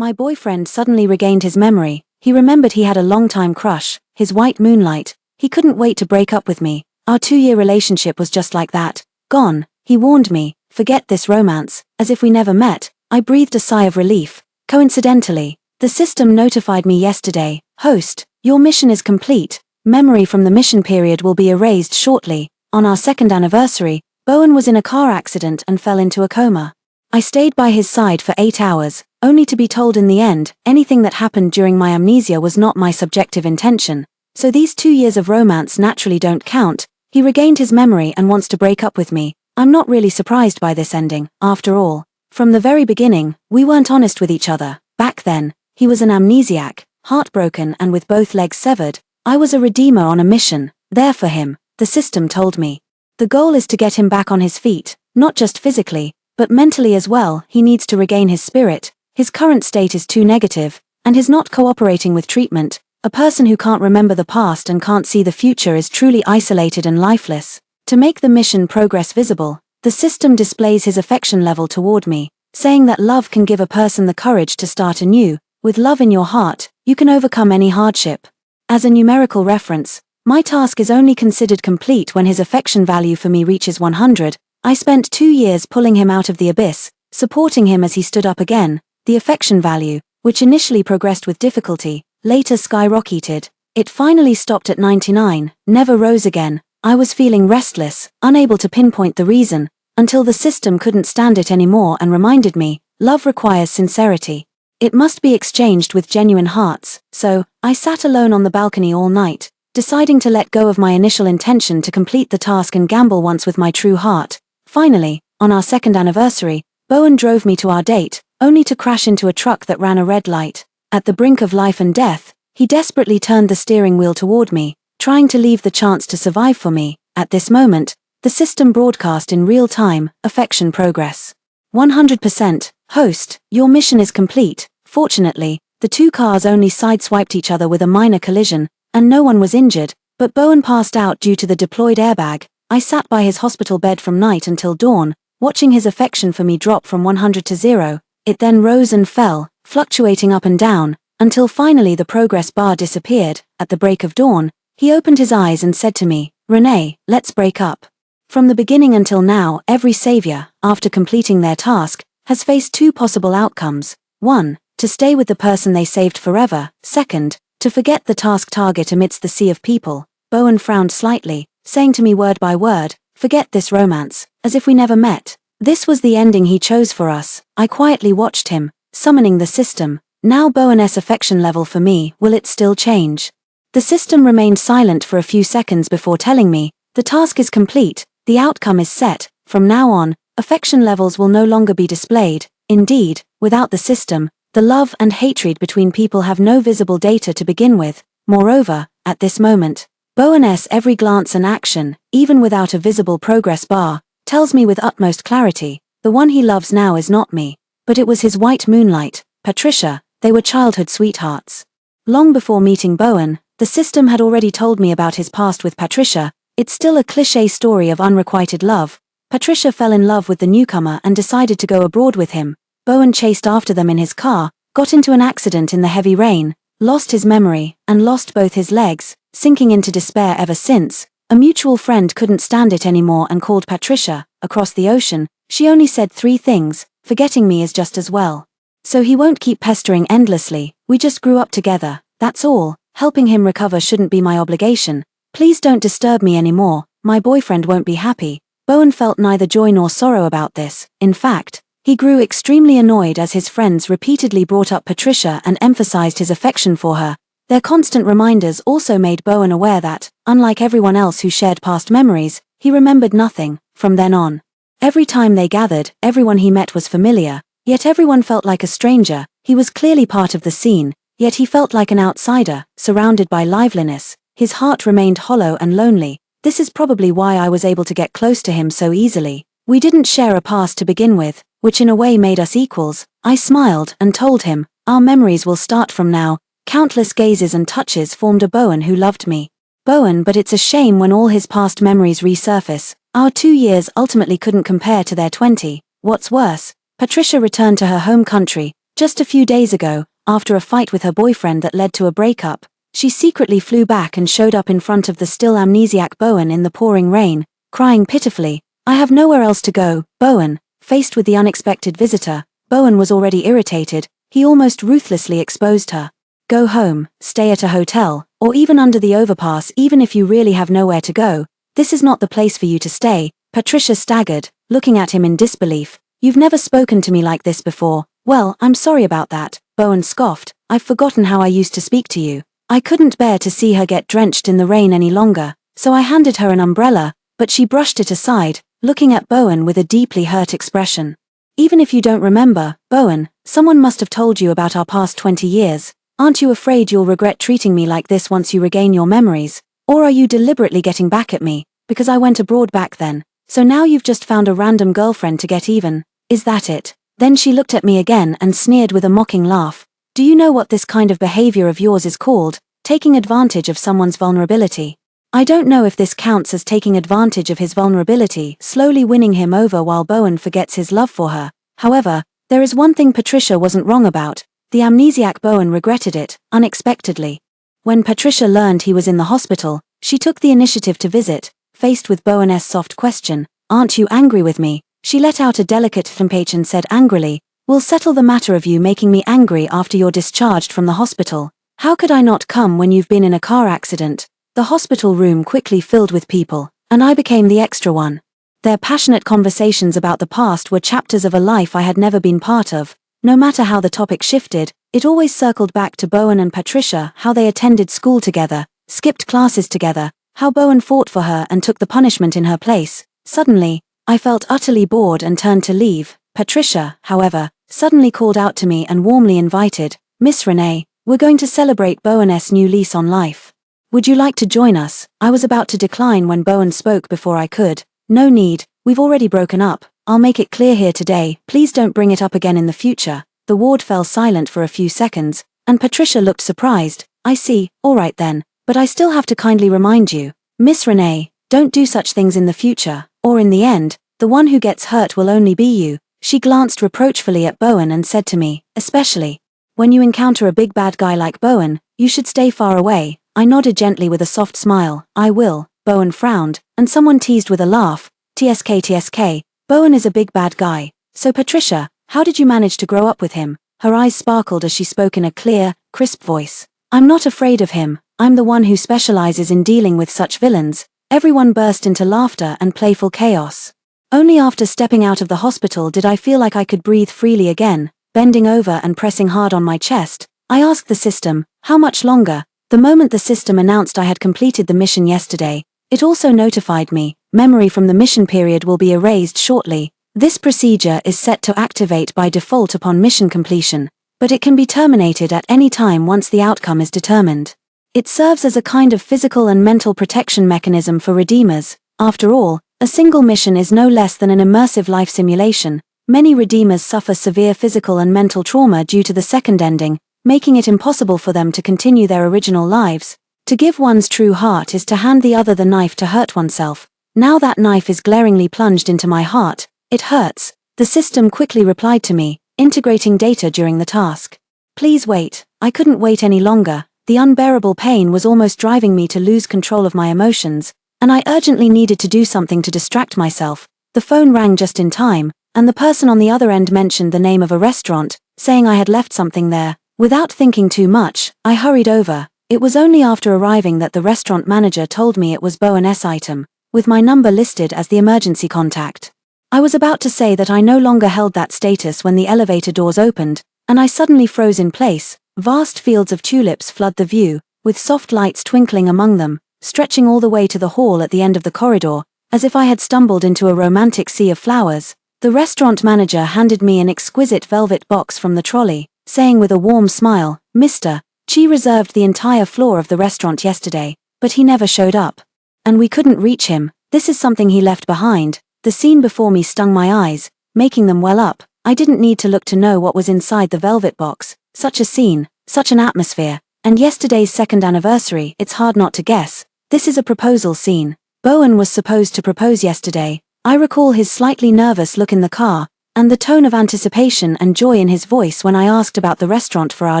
My boyfriend suddenly regained his memory. He remembered he had a long-time crush, his white moonlight. He couldn't wait to break up with me. Our 2-year relationship was just like that. Gone. He warned me, forget this romance, as if we never met. I breathed a sigh of relief. Coincidentally, the system notified me yesterday, "Host, your mission is complete. Memory from the mission period will be erased shortly." On our 2nd anniversary, Bowen was in a car accident and fell into a coma. I stayed by his side for 8 hours, only to be told in the end, anything that happened during my amnesia was not my subjective intention. So these 2 years of romance naturally don't count. He regained his memory and wants to break up with me. I'm not really surprised by this ending, after all. From the very beginning, we weren't honest with each other. Back then, he was an amnesiac, heartbroken and with both legs severed. I was a redeemer on a mission, there for him, the system told me. The goal is to get him back on his feet, not just physically, but mentally as well. He needs to regain his spirit. His current state is too negative, and he's not cooperating with treatment. A person who can't remember the past and can't see the future is truly isolated and lifeless. To make the mission progress visible, the system displays his affection level toward me, saying that love can give a person the courage to start anew. With love in your heart, you can overcome any hardship. As a numerical reference, my task is only considered complete when his affection value for me reaches 100. I spent 2 years pulling him out of the abyss, supporting him as he stood up again. The affection value, which initially progressed with difficulty, later skyrocketed. It finally stopped at 99, never rose again. I was feeling restless, unable to pinpoint the reason, until the system couldn't stand it anymore and reminded me, love requires sincerity. It must be exchanged with genuine hearts. So, I sat alone on the balcony all night, deciding to let go of my initial intention to complete the task and gamble once with my true heart. Finally, on our 2nd anniversary, Bowen drove me to our date, only to crash into a truck that ran a red light. At the brink of life and death, he desperately turned the steering wheel toward me, trying to leave the chance to survive for me. At this moment, the system broadcast in real time, affection progress. 100%, host, your mission is complete. Fortunately, the 2 cars only sideswiped each other with a minor collision, and no one was injured, but Bowen passed out due to the deployed airbag. I sat by his hospital bed from night until dawn, watching his affection for me drop from 100 to 0. It then rose and fell, fluctuating up and down, until finally the progress bar disappeared. At the break of dawn, he opened his eyes and said to me, "Renee, let's break up." From the beginning until now, every savior, after completing their task, has faced 2 possible outcomes. 1. To stay with the person they saved forever. 2nd, to forget the task target amidst the sea of people. Bowen frowned slightly, saying to me word by word, "Forget this romance, as if we never met." This was the ending he chose for us. I quietly watched him, summoning the system. Now Bowen's affection level for me, will it still change? The system remained silent for a few seconds before telling me, the task is complete, the outcome is set. From now on, affection levels will no longer be displayed. Indeed, without the system, the love and hatred between people have no visible data to begin with. Moreover, at this moment, Bowen's every glance and action, even without a visible progress bar, tells me with utmost clarity, the one he loves now is not me, but it was his white moonlight, Patricia. They were childhood sweethearts. Long before meeting Bowen, the system had already told me about his past with Patricia. It's still a cliché story of unrequited love. Patricia fell in love with the newcomer and decided to go abroad with him. Bowen chased after them in his car, got into an accident in the heavy rain, lost his memory, and lost both his legs, sinking into despair ever since. A mutual friend couldn't stand it anymore and called Patricia. Across the ocean, she only said 3 things, "Forgetting me is just as well." So he won't keep pestering endlessly. We just grew up together, that's all. Helping him recover shouldn't be my obligation. Please don't disturb me anymore, my boyfriend won't be happy. Bowen felt neither joy nor sorrow about this. In fact, he grew extremely annoyed as his friends repeatedly brought up Patricia and emphasized his affection for her. Their constant reminders also made Bowen aware that, unlike everyone else who shared past memories, he remembered nothing. From then on, every time they gathered, everyone he met was familiar, yet everyone felt like a stranger. He was clearly part of the scene, yet he felt like an outsider, surrounded by liveliness. His heart remained hollow and lonely. This is probably why I was able to get close to him so easily. We didn't share a past to begin with, which in a way made us equals. I smiled and told him, our memories will start from now. Countless gazes and touches formed a Bowen who loved me. Bowen, but it's a shame when all his past memories resurface. Our 2 years ultimately couldn't compare to their 20. What's worse, Patricia returned to her home country, Just a few days ago, after a fight with her boyfriend that led to a breakup, she secretly flew back and showed up in front of the still amnesiac Bowen in the pouring rain, crying pitifully, "I have nowhere else to go, Bowen." Faced with the unexpected visitor, Bowen was already irritated. He almost ruthlessly exposed her. "Go home, stay at a hotel, or even under the overpass even if you really have nowhere to go. This is not the place for you to stay." Patricia staggered, looking at him in disbelief. "You've never spoken to me like this before." "Well, I'm sorry about that," Bowen scoffed. "I've forgotten how I used to speak to you." I couldn't bear to see her get drenched in the rain any longer, so I handed her an umbrella, but she brushed it aside, looking at Bowen with a deeply hurt expression. "Even if you don't remember, Bowen, someone must have told you about our past 20 years. Aren't you afraid you'll regret treating me like this once you regain your memories? Or are you deliberately getting back at me, because I went abroad back then, so now you've just found a random girlfriend to get even? Is that it?" Then she looked at me again and sneered with a mocking laugh. "Do you know what this kind of behavior of yours is called? Taking advantage of someone's vulnerability." I don't know if this counts as taking advantage of his vulnerability, slowly winning him over while Bowen forgets his love for her. However, there is one thing Patricia wasn't wrong about. The amnesiac Bowen regretted it, unexpectedly. When Patricia learned he was in the hospital, she took the initiative to visit. Faced with Bowen's soft question, "Aren't you angry with me?" she let out a delicate flimpage and said angrily, "We'll settle the matter of you making me angry after you're discharged from the hospital. How could I not come when you've been in a car accident?" The hospital room quickly filled with people, and I became the extra one. Their passionate conversations about the past were chapters of a life I had never been part of. No matter how the topic shifted, it always circled back to Bowen and Patricia, how they attended school together, skipped classes together, how Bowen fought for her and took the punishment in her place. Suddenly, I felt utterly bored and turned to leave. Patricia, however, suddenly called out to me and warmly invited, "Miss Renee, we're going to celebrate Bowen's new lease on life. Would you like to join us?" I was about to decline when Bowen spoke before I could. "No need, we've already broken up. I'll make it clear here today, please don't bring it up again in the future." The ward fell silent for a few seconds, and Patricia looked surprised. "I see, all right then, but I still have to kindly remind you, Miss Renee, don't do such things in the future, or in the end, the one who gets hurt will only be you." She glanced reproachfully at Bowen and said to me, "Especially when you encounter a big bad guy like Bowen, you should stay far away." I nodded gently with a soft smile. "I will." Bowen frowned, and someone teased with a laugh, TSK, Bowen is a big bad guy. So Patricia, how did you manage to grow up with him?" Her eyes sparkled as she spoke in a clear, crisp voice. "I'm not afraid of him. I'm the one who specializes in dealing with such villains." Everyone burst into laughter and playful chaos. Only after stepping out of the hospital did I feel like I could breathe freely again. Bending over and pressing hard on my chest, I asked the system, "How much longer?" The moment the system announced I had completed the mission yesterday, it also notified me, "Memory from the mission period will be erased shortly. This procedure is set to activate by default upon mission completion, but it can be terminated at any time once the outcome is determined." It serves as a kind of physical and mental protection mechanism for Redeemers. After all, a single mission is no less than an immersive life simulation. Many Redeemers suffer severe physical and mental trauma due to the second ending, making it impossible for them to continue their original lives. To give one's true heart is to hand the other the knife to hurt oneself. Now that knife is glaringly plunged into my heart. It hurts. The system quickly replied to me, integrating data during the task. "Please wait." I couldn't wait any longer. The unbearable pain was almost driving me to lose control of my emotions, and I urgently needed to do something to distract myself. The phone rang just in time, and the person on the other end mentioned the name of a restaurant, saying I had left something there. Without thinking too much, I hurried over. It was only after arriving that the restaurant manager told me it was Bowen's item, with my number listed as the emergency contact. I was about to say that I no longer held that status when the elevator doors opened, and I suddenly froze in place. Vast fields of tulips flood the view, with soft lights twinkling among them, stretching all the way to the hall at the end of the corridor, as if I had stumbled into a romantic sea of flowers. The restaurant manager handed me an exquisite velvet box from the trolley, saying with a warm smile, "Mr. Chi reserved the entire floor of the restaurant yesterday, but he never showed up. And we couldn't reach him. This is something he left behind." The scene before me stung my eyes, making them well up. I didn't need to look to know what was inside the velvet box. Such a scene, such an atmosphere, and yesterday's second anniversary, it's hard not to guess. This is a proposal scene. Bowen was supposed to propose yesterday. I recall his slightly nervous look in the car, and the tone of anticipation and joy in his voice when I asked about the restaurant for our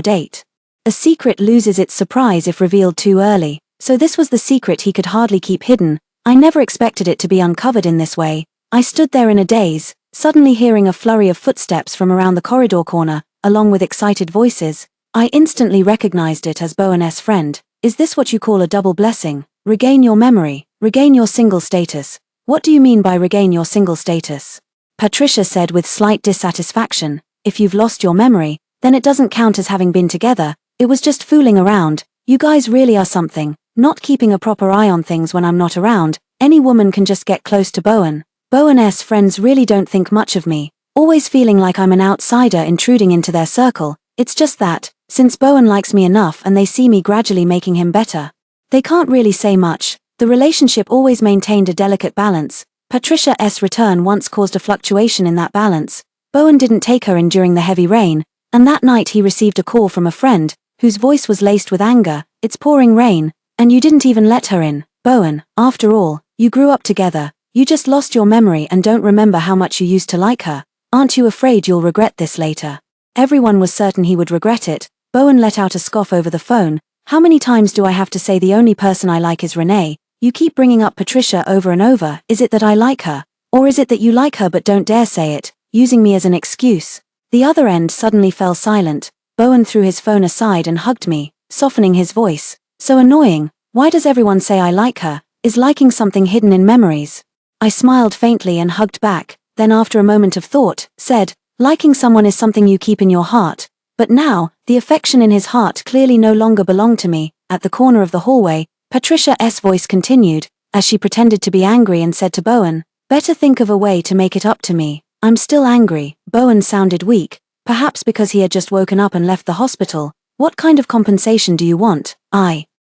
date. A secret loses its surprise if revealed too early, so this was the secret he could hardly keep hidden. I never expected it to be uncovered in this way. I stood there in a daze, suddenly hearing a flurry of footsteps from around the corridor corner, along with excited voices. I instantly recognized it as Bowen's friend. Is this what you call a double blessing? Regain your memory, regain your single status. What do you mean by regain your single status? Patricia said with slight dissatisfaction. If you've lost your memory, then it doesn't count as having been together. It was just fooling around. You guys really are something, not keeping a proper eye on things when I'm not around. Any woman can just get close to Bowen. Bowen's friends really don't think much of me, always feeling like I'm an outsider intruding into their circle. It's just that, since Bowen likes me enough and they see me gradually making him better, they can't really say much. The relationship always maintained a delicate balance. Patricia's return once caused a fluctuation in that balance. Bowen didn't take her in during the heavy rain, and that night he received a call from a friend, whose voice was laced with anger. It's pouring rain, and you didn't even let her in. Bowen, after all, you grew up together. You just lost your memory and don't remember how much you used to like her. Aren't you afraid you'll regret this later? Everyone was certain he would regret it. Bowen let out a scoff over the phone. How many times do I have to say the only person I like is Renee? You keep bringing up Patricia over and over. Is it that I like her? Or is it that you like her but don't dare say it, using me as an excuse? The other end suddenly fell silent. Bowen threw his phone aside and hugged me, softening his voice. So annoying. Why does everyone say I like her? Is liking something hidden in memories? I smiled faintly and hugged back, then after a moment of thought, said, liking someone is something you keep in your heart. But now, the affection in his heart clearly no longer belonged to me. At the corner of the hallway, Patricia's voice continued, as she pretended to be angry and said to Bowen, better think of a way to make it up to me. I'm still angry. Bowen sounded weak, perhaps because he had just woken up and left the hospital. What kind of compensation do you want?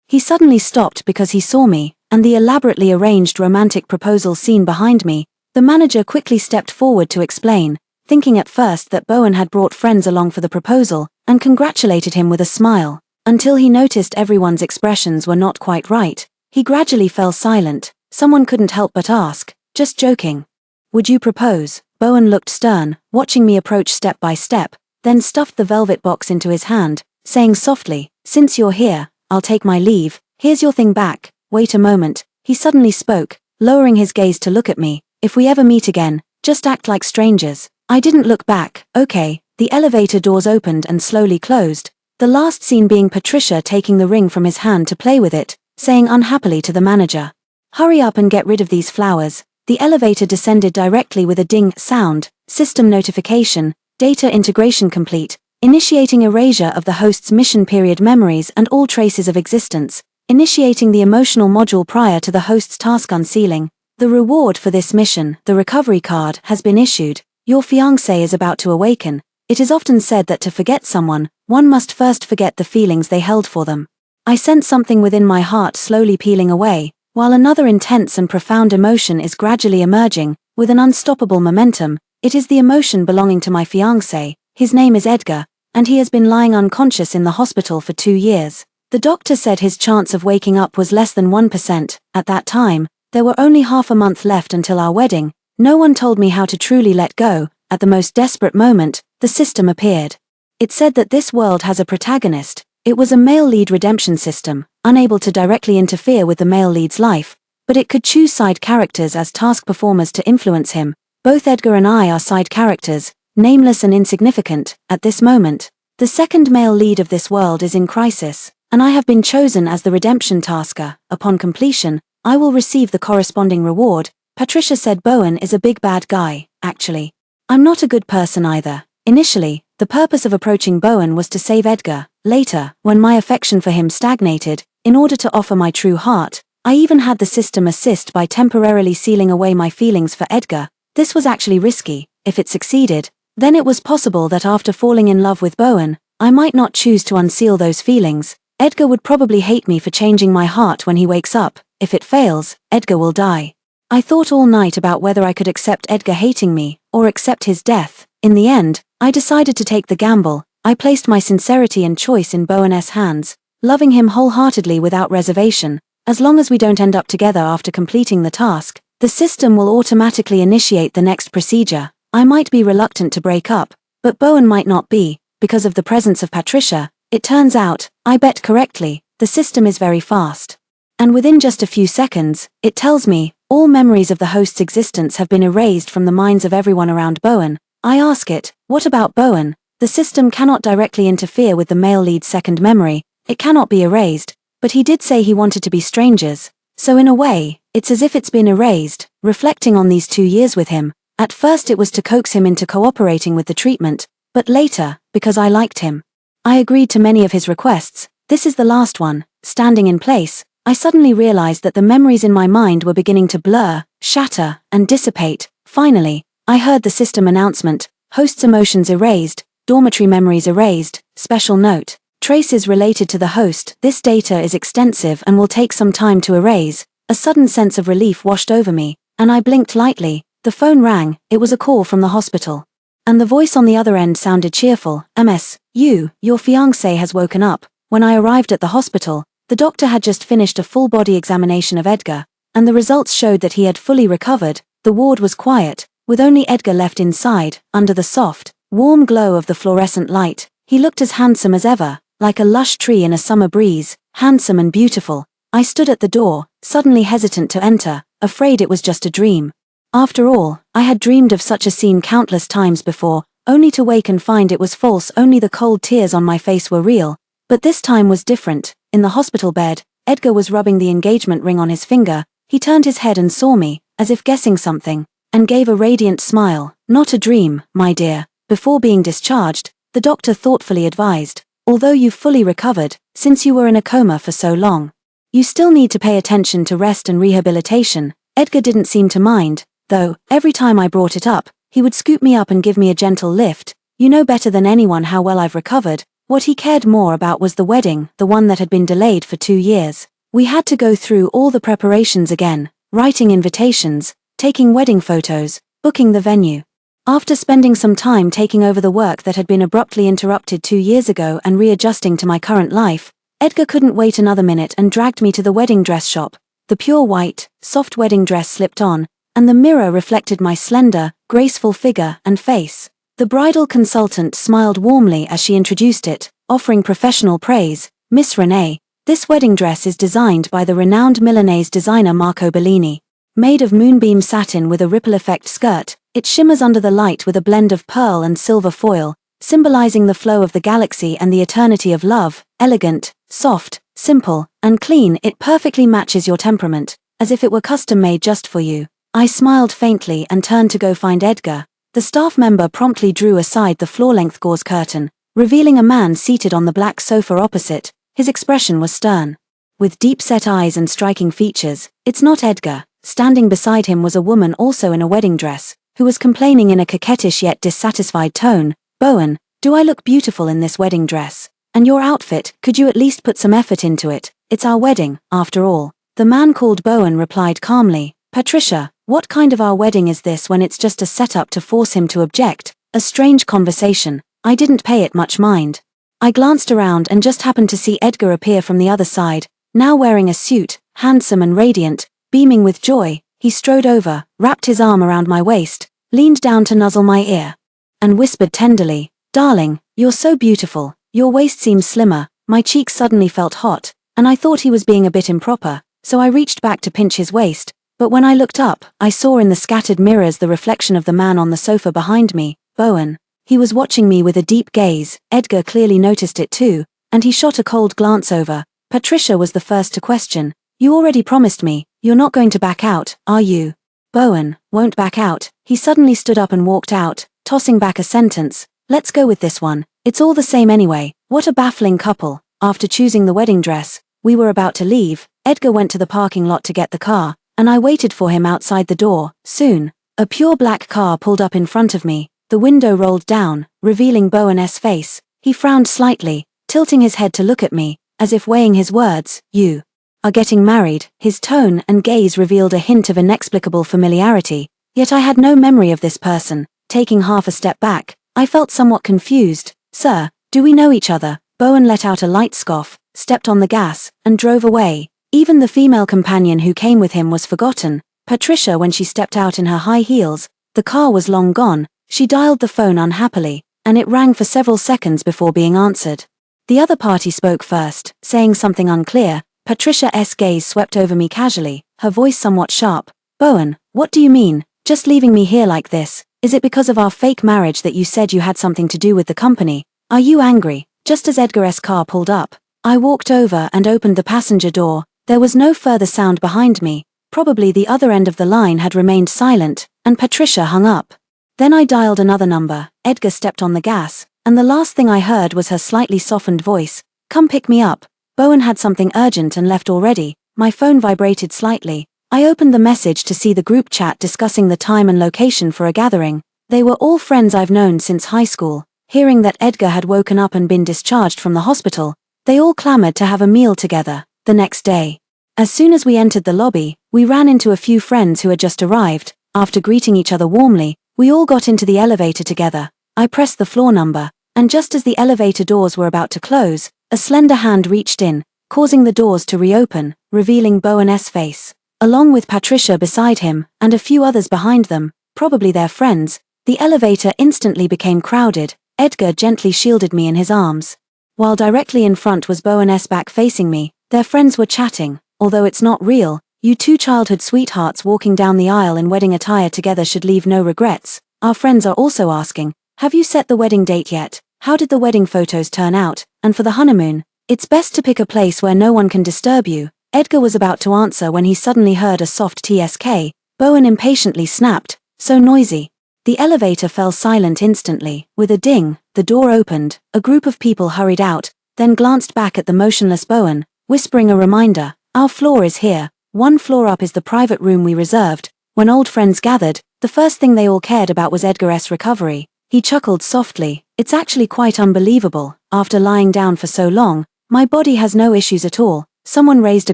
He suddenly stopped because he saw me, and the elaborately arranged romantic proposal scene behind me. The manager quickly stepped forward to explain, thinking at first that Bowen had brought friends along for the proposal, and congratulated him with a smile. Until he noticed everyone's expressions were not quite right, he gradually fell silent. Someone couldn't help but ask, just joking. Would you propose? Bowen looked stern, watching me approach step by step, then stuffed the velvet box into his hand, saying softly, since you're here, I'll take my leave. Here's your thing back. Wait a moment, he suddenly spoke, lowering his gaze to look at me. If we ever meet again, just act like strangers. I didn't look back. Okay. The elevator doors opened and slowly closed, the last scene being Patricia taking the ring from his hand to play with it, saying unhappily to the manager, hurry up and get rid of these flowers. The elevator descended directly with a ding sound, system notification, data integration complete, initiating erasure of the host's mission period memories and all traces of existence, initiating the emotional module prior to the host's task unsealing. The reward for this mission, the recovery card, has been issued. Your fiancé is about to awaken. It is often said that to forget someone, one must first forget the feelings they held for them. I sense something within my heart slowly peeling away, while another intense and profound emotion is gradually emerging, with an unstoppable momentum. It is the emotion belonging to my fiancé. His name is Edgar, and he has been lying unconscious in the hospital for 2 years. The doctor said his chance of waking up was less than 1%. At that time, there were only half a month left until our wedding. No one told me how to truly let go. At the most desperate moment, the system appeared. It said that this world has a protagonist. It was a male lead redemption system, unable to directly interfere with the male lead's life, but it could choose side characters as task performers to influence him. Both Edgar and I are side characters, nameless and insignificant, at this moment. The second male lead of this world is in crisis, and I have been chosen as the redemption tasker. Upon completion, I will receive the corresponding reward. Patricia said Bowen is a big bad guy. Actually, I'm not a good person either. Initially, the purpose of approaching Bowen was to save Edgar. Later, when my affection for him stagnated, in order to offer my true heart, I even had the system assist by temporarily sealing away my feelings for Edgar. This was actually risky. If it succeeded, then it was possible that after falling in love with Bowen, I might not choose to unseal those feelings. Edgar would probably hate me for changing my heart when he wakes up. If it fails, Edgar will die. I thought all night about whether I could accept Edgar hating me, or accept his death. In the end, I decided to take the gamble. I placed my sincerity and choice in Bowen's hands, loving him wholeheartedly without reservation. As long as we don't end up together after completing the task, the system will automatically initiate the next procedure. I might be reluctant to break up, but Bowen might not be, because of the presence of Patricia. It turns out, I bet correctly, the system is very fast. And within just a few seconds, it tells me, all memories of the host's existence have been erased from the minds of everyone around Bowen. I ask it, what about Bowen? The system cannot directly interfere with the male lead's second memory, it cannot be erased, but he did say he wanted to be strangers. So in a way, it's as if it's been erased. Reflecting on these 2 years with him, at first it was to coax him into cooperating with the treatment, but later, because I liked him. I agreed to many of his requests. This is the last one. Standing in place, I suddenly realized that the memories in my mind were beginning to blur, shatter, and dissipate. Finally, I heard the system announcement, host's emotions erased, dormitory memories erased, special note, traces related to the host. This data is extensive and will take some time to erase. A sudden sense of relief washed over me, and I blinked lightly. The phone rang. It was a call from the hospital. And the voice on the other end sounded cheerful. "Ms. Your fiancé has woken up." When I arrived at the hospital, the doctor had just finished a full-body examination of Edgar, and the results showed that he had fully recovered. The ward was quiet, with only Edgar left inside. Under the soft, warm glow of the fluorescent light, he looked as handsome as ever, like a lush tree in a summer breeze, handsome and beautiful. I stood at the door, suddenly hesitant to enter, afraid it was just a dream. After all, I had dreamed of such a scene countless times before, only to wake and find it was false. Only the cold tears on my face were real. But this time was different. In the hospital bed, Edgar was rubbing the engagement ring on his finger. He turned his head and saw me, as if guessing something, and gave a radiant smile. "Not a dream, my dear." Before being discharged, the doctor thoughtfully advised, "Although you've fully recovered, since you were in a coma for so long, you still need to pay attention to rest and rehabilitation." Edgar didn't seem to mind, though. Every time I brought it up, he would scoop me up and give me a gentle lift. "You know better than anyone how well I've recovered." What he cared more about was the wedding, the one that had been delayed for 2 years. We had to go through all the preparations again, writing invitations, taking wedding photos, booking the venue. After spending some time taking over the work that had been abruptly interrupted 2 years ago and readjusting to my current life, Edgar couldn't wait another minute and dragged me to the wedding dress shop. The pure white, soft wedding dress slipped on, and the mirror reflected my slender, graceful figure and face. The bridal consultant smiled warmly as she introduced it, offering professional praise. "Miss Renee, this wedding dress is designed by the renowned Milanese designer Marco Bellini. Made of moonbeam satin with a ripple effect skirt, it shimmers under the light with a blend of pearl and silver foil, symbolizing the flow of the galaxy and the eternity of love. Elegant, soft, simple, and clean, it perfectly matches your temperament, as if it were custom-made just for you." I smiled faintly and turned to go find Edgar. The staff member promptly drew aside the floor-length gauze curtain, revealing a man seated on the black sofa opposite. His expression was stern, with deep-set eyes and striking features. "It's not Edgar." Standing beside him was a woman also in a wedding dress, who was complaining in a coquettish yet dissatisfied tone. "Bowen, do I look beautiful in this wedding dress? And your outfit, could you at least put some effort into it? It's our wedding, after all." The man called Bowen replied calmly, "Patricia, what kind of our wedding is this when it's just a setup to force him to object?" A strange conversation. I didn't pay it much mind. I glanced around and just happened to see Edgar appear from the other side, now wearing a suit, handsome and radiant, beaming with joy. He strode over, wrapped his arm around my waist, leaned down to nuzzle my ear, and whispered tenderly, "Darling, you're so beautiful, your waist seems slimmer." My cheeks suddenly felt hot, and I thought he was being a bit improper, so I reached back to pinch his waist. But when I looked up, I saw in the scattered mirrors the reflection of the man on the sofa behind me, Bowen. He was watching me with a deep gaze. Edgar clearly noticed it too, and he shot a cold glance over. Patricia was the first to question, "You already promised me, you're not going to back out, are you?" "Bowen won't back out." He suddenly stood up and walked out, tossing back a sentence. "Let's go with this one. It's all the same anyway." What a baffling couple. After choosing the wedding dress, we were about to leave. Edgar went to the parking lot to get the car, and I waited for him outside the door. Soon, a pure black car pulled up in front of me. The window rolled down, revealing Bowen's face. He frowned slightly, tilting his head to look at me, as if weighing his words. "You are getting married." His tone and gaze revealed a hint of inexplicable familiarity, yet I had no memory of this person. Taking half a step back, I felt somewhat confused. "Sir, do we know each other?" Bowen let out a light scoff, stepped on the gas, and drove away. Even the female companion who came with him was forgotten. Patricia, when she stepped out in her high heels, the car was long gone, She dialed the phone unhappily, and it rang for several seconds before being answered. The other party spoke first, saying something unclear. Patricia's gaze swept over me casually, her voice somewhat sharp. Bowen, what do you mean, just leaving me here like this? Is it because of our fake marriage that you said you had something to do with the company? Are you angry? Just as Edgar's car pulled up, I walked over and opened the passenger door. There was no further sound behind me. Probably the other end of the line had remained silent, and Patricia hung up. Then I dialed another number. Edgar stepped on the gas, and the last thing I heard was her slightly softened voice. Come pick me up. Bowen had something urgent and left already. My phone vibrated slightly. I opened the message to see the group chat discussing the time and location for a gathering. They were all friends I've known since high school. Hearing that Edgar had woken up and been discharged from the hospital, they all clamored to have a meal together the next day. As soon as we entered the lobby, we ran into a few friends who had just arrived. After greeting each other warmly, we all got into the elevator together. I pressed the floor number, and just as the elevator doors were about to close, a slender hand reached in, causing the doors to reopen, revealing Bowen's face. Along with Patricia beside him, and a few others behind them, probably their friends, the elevator instantly became crowded. Edgar gently shielded me in his arms. While directly in front was Bowen's back facing me, their friends were chatting. Although it's not real, you two childhood sweethearts walking down the aisle in wedding attire together should leave no regrets. Our friends are also asking, have you set the wedding date yet? How did the wedding photos turn out? And for the honeymoon, it's best to pick a place where no one can disturb you. Edgar was about to answer when he suddenly heard a soft TSK. Bowen impatiently snapped, so noisy. The elevator fell silent instantly. With a ding, the door opened, a group of people hurried out, then glanced back at the motionless Bowen, whispering a reminder, our floor is here. One floor up is the private room we reserved. When old friends gathered, the first thing they all cared about was Edgar's recovery. He chuckled softly. It's actually quite unbelievable. After lying down for so long, my body has no issues at all. Someone raised a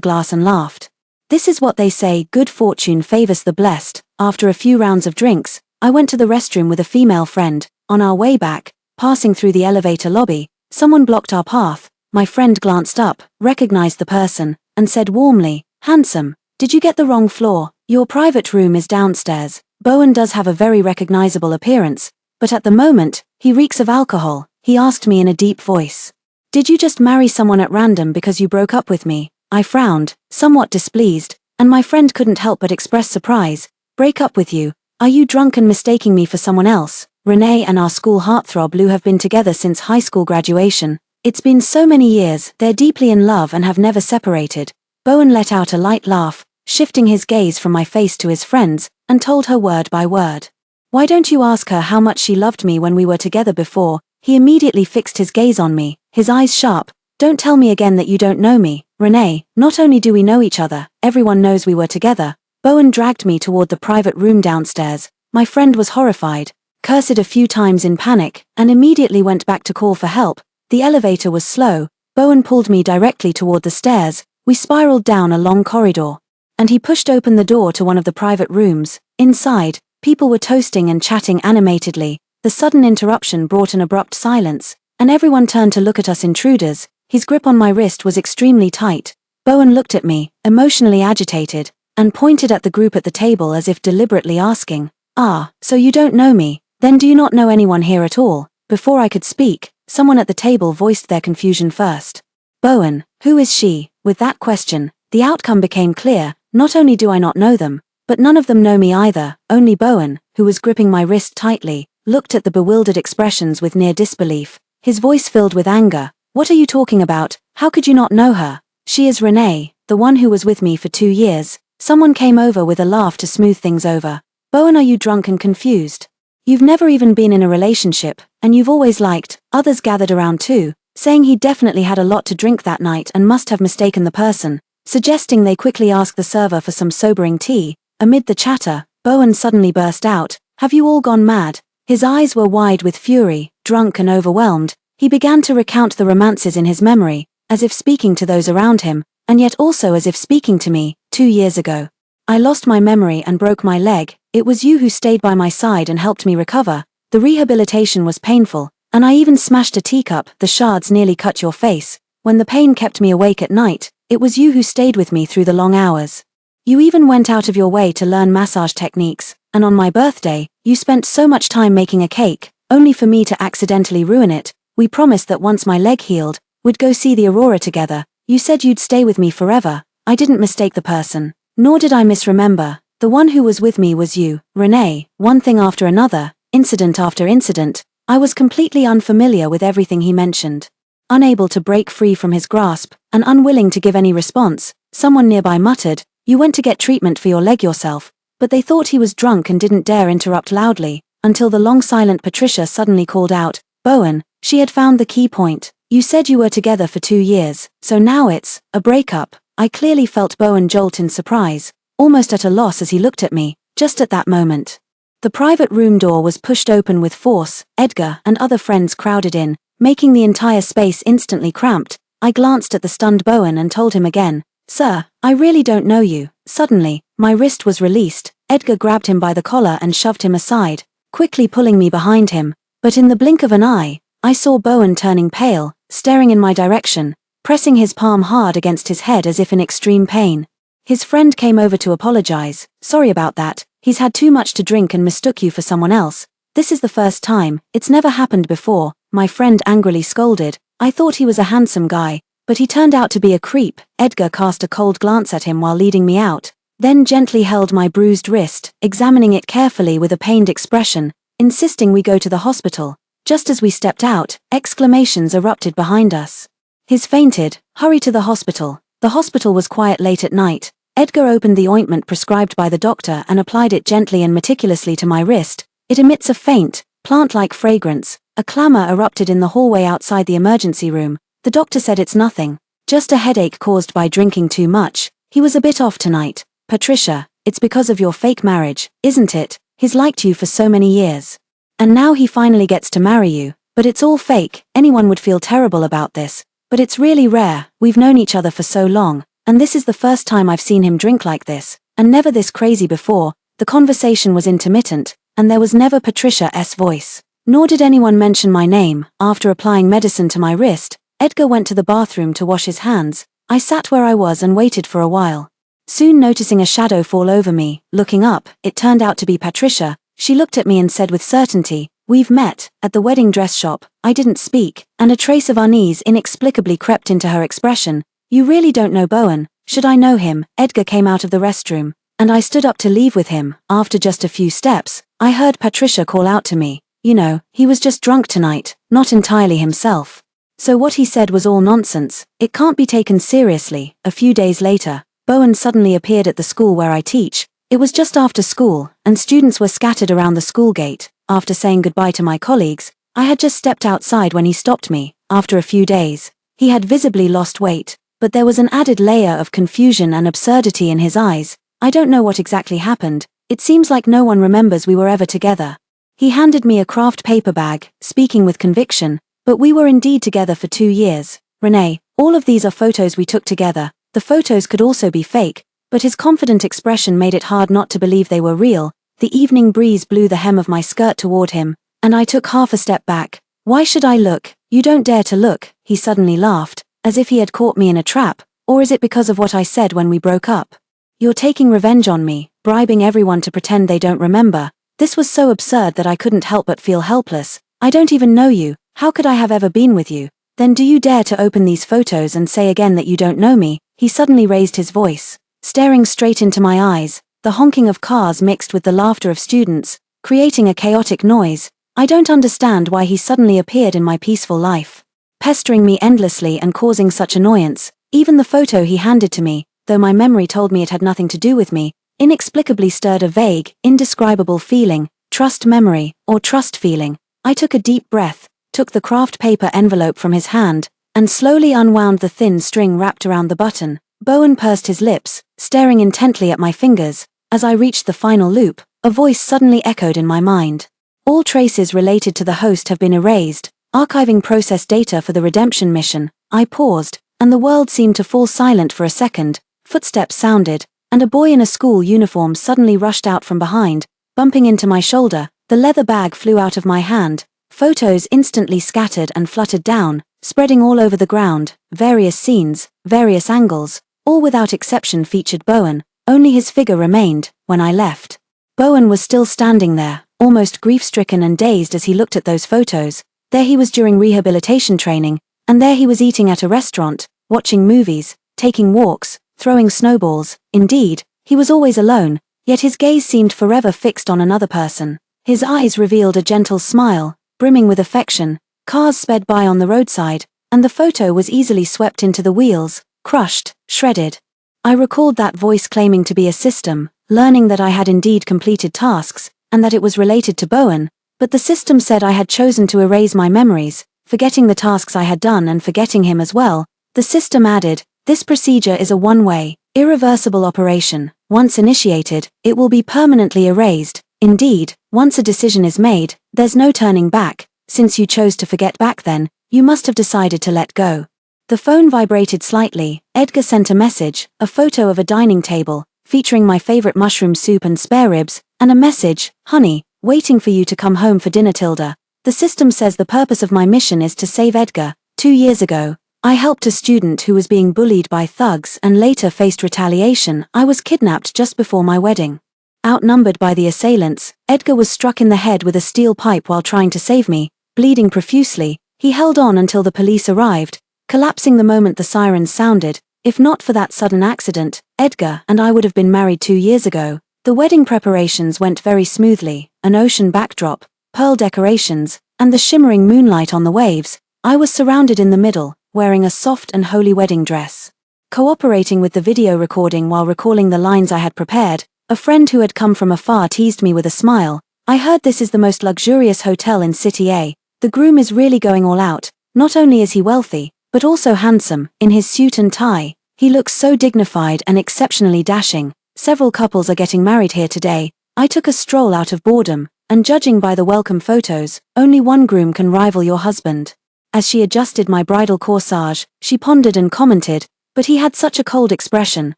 glass and laughed. This is what they say, good fortune favors the blessed. After a few rounds of drinks, I went to the restroom with a female friend. On our way back, passing through the elevator lobby, someone blocked our path. My friend glanced up, recognized the person, and said warmly, handsome, did you get the wrong floor? Your private room is downstairs. Bowen does have a very recognizable appearance, but at the moment, he reeks of alcohol. He asked me in a deep voice. Did you just marry someone at random because you broke up with me? I frowned, somewhat displeased, and my friend couldn't help but express surprise. Break up with you? Are you drunk and mistaking me for someone else? Renee and our school heartthrob Lou have been together since high school graduation. It's been so many years, they're deeply in love and have never separated. Bowen let out a light laugh, shifting his gaze from my face to his friend's, and told her word by word. Why don't you ask her how much she loved me when we were together before? He immediately fixed his gaze on me, his eyes sharp. Don't tell me again that you don't know me, Renee. Not only do we know each other, everyone knows we were together. Bowen dragged me toward the private room downstairs. My friend was horrified, cursed a few times in panic, and immediately went back to call for help. The elevator was slow. Bowen pulled me directly toward the stairs. We spiraled down a long corridor, and he pushed open the door to one of the private rooms. Inside, people were toasting and chatting animatedly. The sudden interruption brought an abrupt silence, and everyone turned to look at us intruders. His grip on my wrist was extremely tight. Bowen looked at me, emotionally agitated, and pointed at the group at the table as if deliberately asking, "Ah, so you don't know me? Then do you not know anyone here at all?" Before I could speak, someone at the table voiced their confusion first. "Bowen, who is she?" With that question, the outcome became clear. Not only do I not know them, but none of them know me either. Only Bowen, who was gripping my wrist tightly, looked at the bewildered expressions with near disbelief, his voice filled with anger. "What are you talking about? How could you not know her? She is Renee, the one who was with me for 2 years. Someone came over with a laugh to smooth things over. Bowen, are you drunk and confused? You've never even been in a relationship, and you've always liked." Others gathered around too, saying he definitely had a lot to drink that night and must have mistaken the person, suggesting they quickly ask the server for some sobering tea. Amid the chatter, Bowen suddenly burst out, "Have you all gone mad?" His eyes were wide with fury. Drunk and overwhelmed, he began to recount the romances in his memory, as if speaking to those around him, and yet also as if speaking to me. 2 years ago, I lost my memory and broke my leg. It was you who stayed by my side and helped me recover. The rehabilitation was painful, and I even smashed a teacup. The shards nearly cut your face. When the pain kept me awake at night, it was you who stayed with me through the long hours. You even went out of your way to learn massage techniques. and on my birthday, you spent so much time making a cake, only for me to accidentally ruin it. We promised that once my leg healed, we'd go see the aurora together. You said you'd stay with me forever. I didn't mistake the person. Nor did I misremember. The one who was with me was you, Renee. One thing after another, incident after incident, I was completely unfamiliar with everything he mentioned. Unable to break free from his grasp, and unwilling to give any response, someone nearby muttered, "You went to get treatment for your leg yourself," but they thought he was drunk and didn't dare interrupt loudly, until the long-silent Patricia suddenly called out, "Bowen." She had found the key point. "You said you were together for 2 years, so now it's a breakup." I clearly felt Bowen jolt in surprise, almost at a loss as he looked at me, just at that moment. The private room door was pushed open with force, Edgar and other friends crowded in, making the entire space instantly cramped. I glanced at the stunned Bowen and told him again, "Sir, I really don't know you." Suddenly, my wrist was released. Edgar grabbed him by the collar and shoved him aside, quickly pulling me behind him. But in the blink of an eye, I saw Bowen turning pale, staring in my direction, pressing his palm hard against his head as if in extreme pain. His friend came over to apologize. "Sorry about that, he's had too much to drink and mistook you for someone else. This is the first time, it's never happened before," my friend angrily scolded. "I thought he was a handsome guy, but he turned out to be a creep." Edgar cast a cold glance at him while leading me out, then gently held my bruised wrist, examining it carefully with a pained expression, insisting we go to the hospital. Just as we stepped out, exclamations erupted behind us. "He's fainted, hurry to the hospital." The hospital was quiet late at night. Edgar opened the ointment prescribed by the doctor and applied it gently and meticulously to my wrist. It emits a faint, plant-like fragrance. A clamor erupted in the hallway outside the emergency room. The doctor said it's nothing, just a headache caused by drinking too much. He was a bit off tonight. "Patricia, it's because of your fake marriage, isn't it? He's liked you for so many years. And now he finally gets to marry you. But it's all fake." Anyone would feel terrible about this, but it's really rare. We've known each other for so long, and this is the first time I've seen him drink like this, and never this crazy before. The conversation was intermittent, and there was never Patricia's voice. Nor did anyone mention my name. After applying medicine to my wrist, Edgar went to the bathroom to wash his hands. I sat where I was and waited for a while. Soon noticing a shadow fall over me, looking up, it turned out to be Patricia. She looked at me and said with certainty, "We've met at the wedding dress shop." I didn't speak, and a trace of unease inexplicably crept into her expression. "You really don't know Bowen. Should I know him?" Edgar came out of the restroom, and I stood up to leave with him. After just a few steps, I heard Patricia call out to me, "You know, he was just drunk tonight, not entirely himself." So what he said was all nonsense. It can't be taken seriously. A few days later, Bowen suddenly appeared at the school where I teach. It was just after school, and students were scattered around the school gate. After saying goodbye to my colleagues, I had just stepped outside when he stopped me. After a few days, he had visibly lost weight, but there was an added layer of confusion and absurdity in his eyes. I don't know what exactly happened. It seems like no one remembers we were ever together. He handed me a craft paper bag, speaking with conviction, "But we were indeed together for 2 years. Renee, all of these are photos we took together." The photos could also be fake, but his confident expression made it hard not to believe they were real. The evening breeze blew the hem of my skirt toward him, and I took half a step back. "Why should I look?" "You don't dare to look," he suddenly laughed, as if he had caught me in a trap. "Or is it because of what I said when we broke up? You're taking revenge on me, bribing everyone to pretend they don't remember." This was so absurd that I couldn't help but feel helpless. "I don't even know you. How could I have ever been with you? Then do you dare to open these photos and say again that you don't know me?" He suddenly raised his voice, staring straight into my eyes. The honking of cars mixed with the laughter of students, creating a chaotic noise. I don't understand why he suddenly appeared in my peaceful life, pestering me endlessly and causing such annoyance. Even the photo he handed to me, though my memory told me it had nothing to do with me, inexplicably stirred a vague, indescribable feeling, trust memory, or trust feeling. I took a deep breath, took the craft paper envelope from his hand, and slowly unwound the thin string wrapped around the button. Bowen pursed his lips, staring intently at my fingers. As I reached the final loop, a voice suddenly echoed in my mind. "All traces related to the host have been erased, archiving process data for the redemption mission." I paused, and the world seemed to fall silent for a second. Footsteps sounded, and a boy in a school uniform suddenly rushed out from behind, bumping into my shoulder. The leather bag flew out of my hand. Photos instantly scattered and fluttered down, spreading all over the ground. Various scenes, various angles, all without exception featured Bowen. Only his figure remained. When I left, Bowen was still standing there, almost grief-stricken and dazed as he looked at those photos. There he was during rehabilitation training, and there he was eating at a restaurant, watching movies, taking walks, throwing snowballs. Indeed, he was always alone, yet his gaze seemed forever fixed on another person. His eyes revealed a gentle smile, brimming with affection. Cars sped by on the roadside, and the photo was easily swept into the wheels, crushed, shredded. I recalled that voice claiming to be a system, learning that I had indeed completed tasks, and that it was related to Bowen, but the system said I had chosen to erase my memories, forgetting the tasks I had done and forgetting him as well. The system added, "This procedure is a one-way, irreversible operation. Once initiated, it will be permanently erased. Indeed, once a decision is made, there's no turning back. Since you chose to forget back then, you must have decided to let go." The phone vibrated slightly. Edgar sent a message, a photo of a dining table, featuring my favorite mushroom soup and spare ribs, and a message, "Honey, waiting for you to come home for dinner, Tilda. The system says the purpose of my mission is to save Edgar. 2 years ago, I helped a student who was being bullied by thugs and later faced retaliation. I was kidnapped just before my wedding. Outnumbered by the assailants, Edgar was struck in the head with a steel pipe while trying to save me. Bleeding profusely, he held on until the police arrived, collapsing the moment the sirens sounded. If not for that sudden accident, Edgar and I would have been married 2 years ago. The wedding preparations went very smoothly, an ocean backdrop, pearl decorations, and the shimmering moonlight on the waves. I was surrounded in the middle, wearing a soft and holy wedding dress. Cooperating with the video recording while recalling the lines I had prepared, a friend who had come from afar teased me with a smile. "I heard this is the most luxurious hotel in City A. The groom is really going all out. Not only is he wealthy, but also handsome, in his suit and tie. He looks so dignified and exceptionally dashing. Several couples are getting married here today." I took a stroll out of boredom, and judging by the welcome photos, only one groom can rival your husband. As she adjusted my bridal corsage, she pondered and commented, "But he had such a cold expression,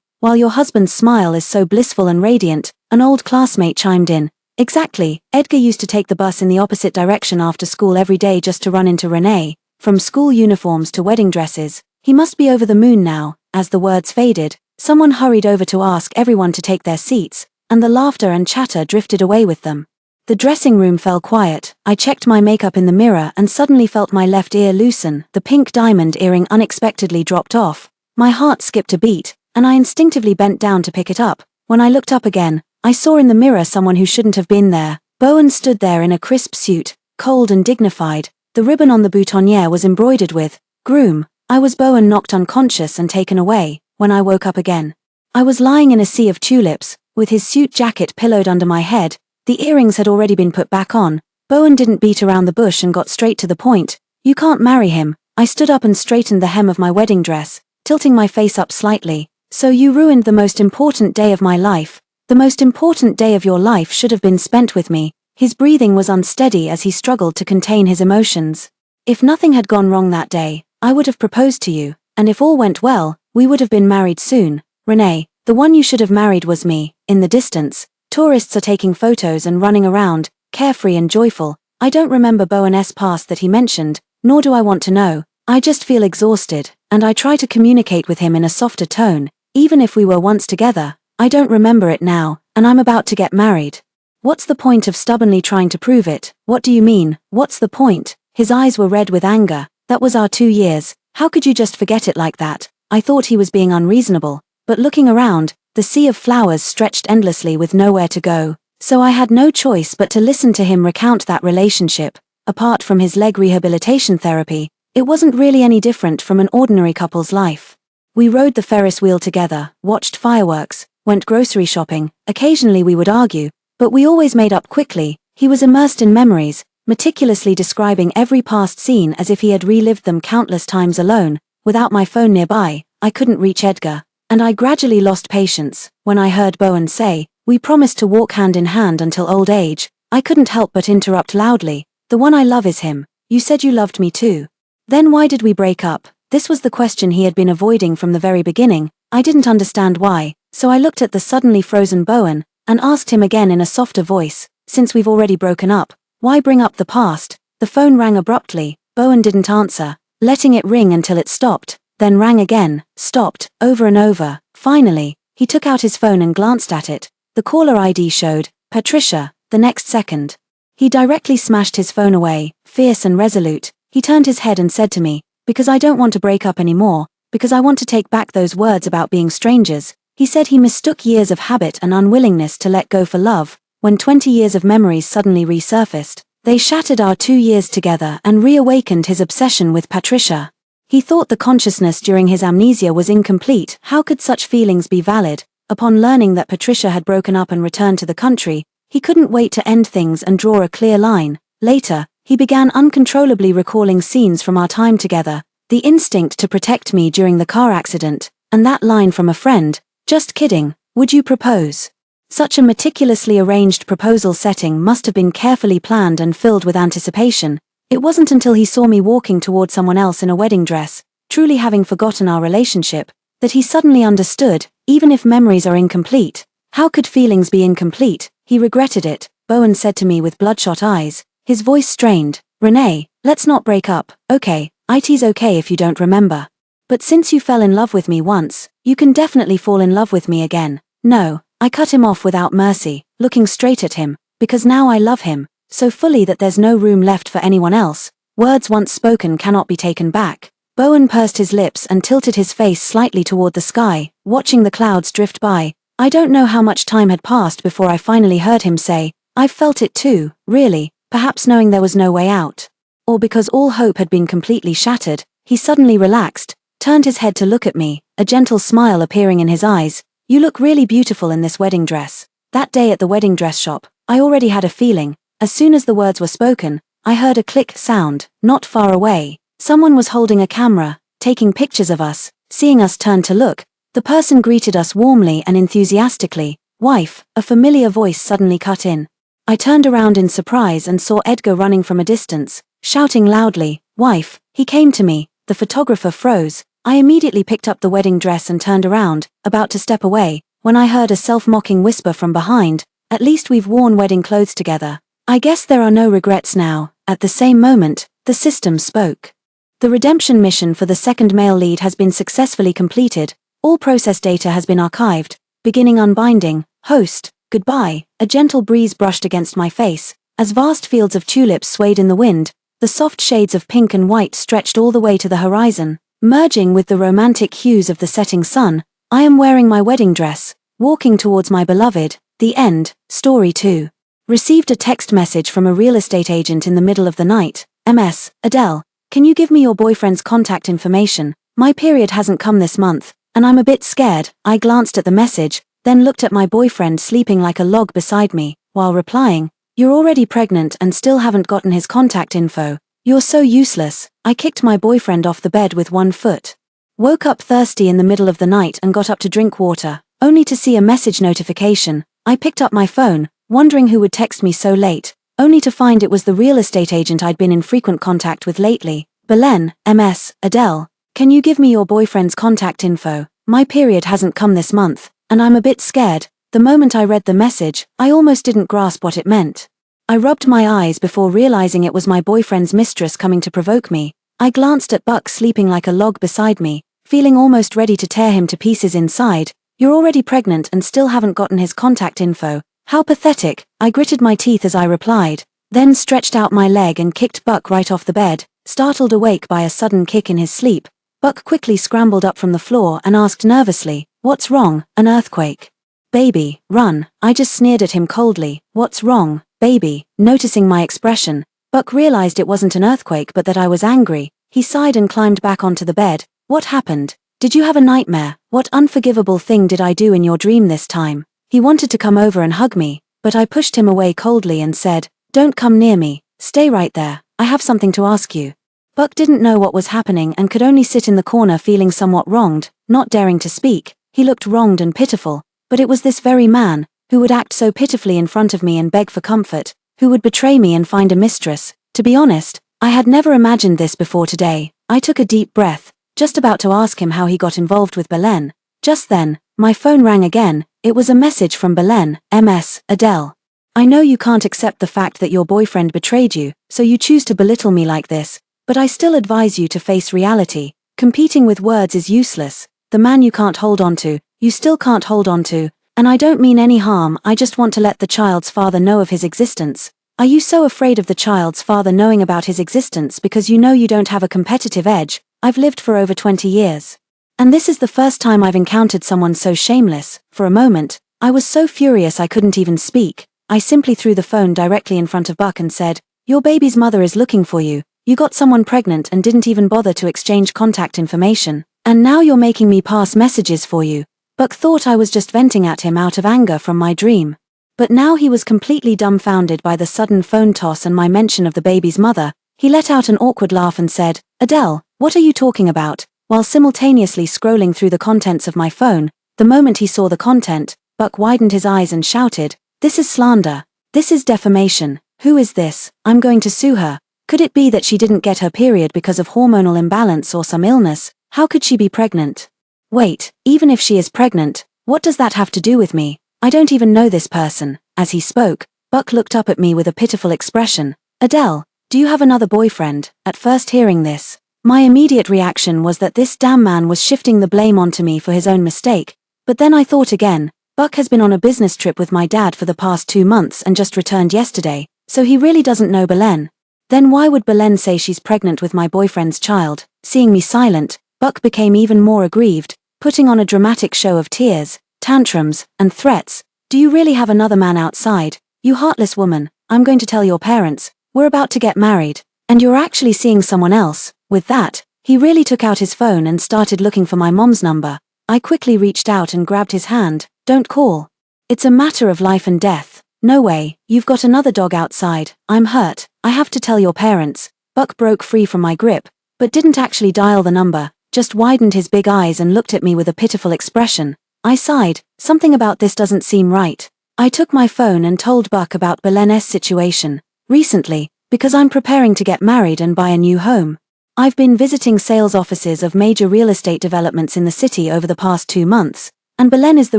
while your husband's smile is so blissful and radiant." An old classmate chimed in, "Exactly, Edgar used to take the bus in the opposite direction after school every day just to run into Renee. From school uniforms to wedding dresses, he must be over the moon now." As the words faded, someone hurried over to ask everyone to take their seats, and the laughter and chatter drifted away with them. The dressing room fell quiet. I checked my makeup in the mirror and suddenly felt my left ear loosen. The pink diamond earring unexpectedly dropped off. My heart skipped a beat, and I instinctively bent down to pick it up. When I looked up again, I saw in the mirror someone who shouldn't have been there. Bowen stood there in a crisp suit, cold and dignified. The ribbon on the boutonniere was embroidered with "Groom." I was Bowen, knocked unconscious and taken away. When I woke up again, I was lying in a sea of tulips, with his suit jacket pillowed under my head. The earrings had already been put back on. Bowen didn't beat around the bush and got straight to the point. "You can't marry him." I stood up and straightened the hem of my wedding dress, tilting my face up slightly. "So you ruined the most important day of my life. The most important day of your life should have been spent with me." His breathing was unsteady as he struggled to contain his emotions. "If nothing had gone wrong that day, I would have proposed to you, and if all went well, we would have been married soon. Renee, the one you should have married was me." In the distance, tourists are taking photos and running around, carefree and joyful. I don't remember Bowen's past that he mentioned, nor do I want to know. I just feel exhausted, and I try to communicate with him in a softer tone. "Even if we were once together, I don't remember it now, and I'm about to get married. What's the point of stubbornly trying to prove it?" "What do you mean, what's the point?" His eyes were red with anger. "That was our 2 years. How could you just forget it like that?" I thought he was being unreasonable, but looking around, the sea of flowers stretched endlessly with nowhere to go, so I had no choice but to listen to him recount that relationship. Apart from his leg rehabilitation therapy, it wasn't really any different from an ordinary couple's life. We rode the Ferris wheel together, watched fireworks, went grocery shopping. Occasionally we would argue, but we always made up quickly. He was immersed in memories, meticulously describing every past scene as if he had relived them countless times alone. Without my phone nearby, I couldn't reach Edgar, and I gradually lost patience. When I heard Bowen say, "We promised to walk hand in hand until old age," I couldn't help but interrupt loudly. "The one I love is him. You said you loved me too. Then why did we break up?" This was the question he had been avoiding from the very beginning. I didn't understand why, so I looked at the suddenly frozen Bowen, and asked him again in a softer voice, "Since we've already broken up, why bring up the past?" The phone rang abruptly. Bowen didn't answer, letting it ring until it stopped, then rang again, stopped, over and over. Finally, he took out his phone and glanced at it. The caller ID showed, Patricia, the next second. He directly smashed his phone away, fierce and resolute. He turned his head and said to me, "Because I don't want to break up anymore, because I want to take back those words about being strangers." He said he mistook years of habit and unwillingness to let go for love. When 20 years of memories suddenly resurfaced, they shattered our 2 years together and reawakened his obsession with Patricia. He thought the consciousness during his amnesia was incomplete. How could such feelings be valid? Upon learning that Patricia had broken up and returned to the country, he couldn't wait to end things and draw a clear line. Later, he began uncontrollably recalling scenes from our time together, the instinct to protect me during the car accident, and that line from a friend, "Just kidding, would you propose?" Such a meticulously arranged proposal setting must have been carefully planned and filled with anticipation. It wasn't until he saw me walking toward someone else in a wedding dress, truly having forgotten our relationship, that he suddenly understood, even if memories are incomplete, how could feelings be incomplete? He regretted it, Bowen said to me with bloodshot eyes, his voice strained. "Renee, let's not break up, okay? It's okay if you don't remember. But since you fell in love with me once, you can definitely fall in love with me again." "No," I cut him off without mercy, looking straight at him, "because now I love him, so fully that there's no room left for anyone else. Words once spoken cannot be taken back." Bowen pursed his lips and tilted his face slightly toward the sky, watching the clouds drift by. I don't know how much time had passed before I finally heard him say, "I've felt it too, really," perhaps knowing there was no way out. Or because all hope had been completely shattered, he suddenly relaxed, turned his head to look at me, a gentle smile appearing in his eyes. "You look really beautiful in this wedding dress." That day at the wedding dress shop, I already had a feeling. As soon as the words were spoken, I heard a click sound, not far away. Someone was holding a camera, taking pictures of us. Seeing us turn to look, the person greeted us warmly and enthusiastically. "Wife," a familiar voice suddenly cut in. I turned around in surprise and saw Edgar running from a distance, shouting loudly, "Wife!" He came to me. The photographer froze. I immediately picked up the wedding dress and turned around, about to step away, when I heard a self-mocking whisper from behind, "At least we've worn wedding clothes together. I guess there are no regrets now." At the same moment, the system spoke. The redemption mission for the second male lead has been successfully completed. All process data has been archived. Beginning unbinding. Host, goodbye. A gentle breeze brushed against my face, as vast fields of tulips swayed in the wind. The soft shades of pink and white stretched all the way to the horizon, merging with the romantic hues of the setting sun. I am wearing my wedding dress, walking towards my beloved. The end. Story 2. Received a text message from a real estate agent in the middle of the night. MS, Adele, can you give me your boyfriend's contact information? My period hasn't come this month, and I'm a bit scared. I glanced at the message, then looked at my boyfriend sleeping like a log beside me, while replying, "You're already pregnant and still haven't gotten his contact info. You're so useless." I kicked my boyfriend off the bed with one foot. Woke up thirsty in the middle of the night and got up to drink water, only to see a message notification. I picked up my phone, wondering who would text me so late, only to find it was the real estate agent I'd been in frequent contact with lately. "Belen, MS, Adele, can you give me your boyfriend's contact info? My period hasn't come this month, and I'm a bit scared." The moment I read the message, I almost didn't grasp what it meant. I rubbed my eyes before realizing it was my boyfriend's mistress coming to provoke me. I glanced at Buck sleeping like a log beside me, feeling almost ready to tear him to pieces inside. "You're already pregnant and still haven't gotten his contact info. How pathetic." I gritted my teeth as I replied, then stretched out my leg and kicked Buck right off the bed. Startled awake by a sudden kick in his sleep, Buck quickly scrambled up from the floor and asked nervously, "What's wrong? An earthquake?" "Baby, run." I just sneered at him coldly. "What's wrong, baby?" Noticing my expression, Buck realized it wasn't an earthquake but that I was angry. He sighed and climbed back onto the bed. "What happened? Did you have a nightmare? What unforgivable thing did I do in your dream this time?" He wanted to come over and hug me, but I pushed him away coldly and said, "Don't come near me. Stay right there. I have something to ask you." Buck didn't know what was happening and could only sit in the corner feeling somewhat wronged, not daring to speak. He looked wronged and pitiful, but it was this very man, who would act so pitifully in front of me and beg for comfort, who would betray me and find a mistress. To be honest, I had never imagined this before today. I took a deep breath, just about to ask him how he got involved with Belen. Just then, my phone rang again. It was a message from Belen, MS, Adele. "I know you can't accept the fact that your boyfriend betrayed you, so you choose to belittle me like this, but I still advise you to face reality. Competing with words is useless. The man you can't hold on to, you still can't hold on to. And I don't mean any harm, I just want to let the child's father know of his existence. Are you so afraid of the child's father knowing about his existence because you know you don't have a competitive edge? I've lived for over 20 years. And this is the first time I've encountered someone so shameless. For a moment, I was so furious I couldn't even speak. I simply threw the phone directly in front of Buck and said, "Your baby's mother is looking for you. You got someone pregnant and didn't even bother to exchange contact information. And now you're making me pass messages for you." Buck thought I was just venting at him out of anger from my dream. But now he was completely dumbfounded by the sudden phone toss and my mention of the baby's mother. He let out an awkward laugh and said, "Adele, what are you talking about?" while simultaneously scrolling through the contents of my phone. The moment he saw the content, Buck widened his eyes and shouted, "This is slander. This is defamation. Who is this? I'm going to sue her. Could it be that she didn't get her period because of hormonal imbalance or some illness? How could she be pregnant? Wait, even if she is pregnant, what does that have to do with me? I don't even know this person." As he spoke, Buck looked up at me with a pitiful expression. "Adele, do you have another boyfriend?" At first hearing this, my immediate reaction was that this damn man was shifting the blame onto me for his own mistake. But then I thought again, Buck has been on a business trip with my dad for the past 2 months and just returned yesterday, so he really doesn't know Belen. Then why would Belen say she's pregnant with my boyfriend's child? Seeing me silent, Buck became even more aggrieved, putting on a dramatic show of tears, tantrums, and threats. "Do you really have another man outside? You heartless woman, I'm going to tell your parents. We're about to get married, and you're actually seeing someone else." With that, he really took out his phone and started looking for my mom's number. I quickly reached out and grabbed his hand. "Don't call. It's a matter of life and death." "No way, you've got another dog outside. I'm hurt. I have to tell your parents." Buck broke free from my grip, but didn't actually dial the number, just widened his big eyes and looked at me with a pitiful expression. I sighed. Something about this doesn't seem right. I took my phone and told Buck about Belen's situation. "Recently, because I'm preparing to get married and buy a new home, I've been visiting sales offices of major real estate developments in the city over the past 2 months, and Belen is the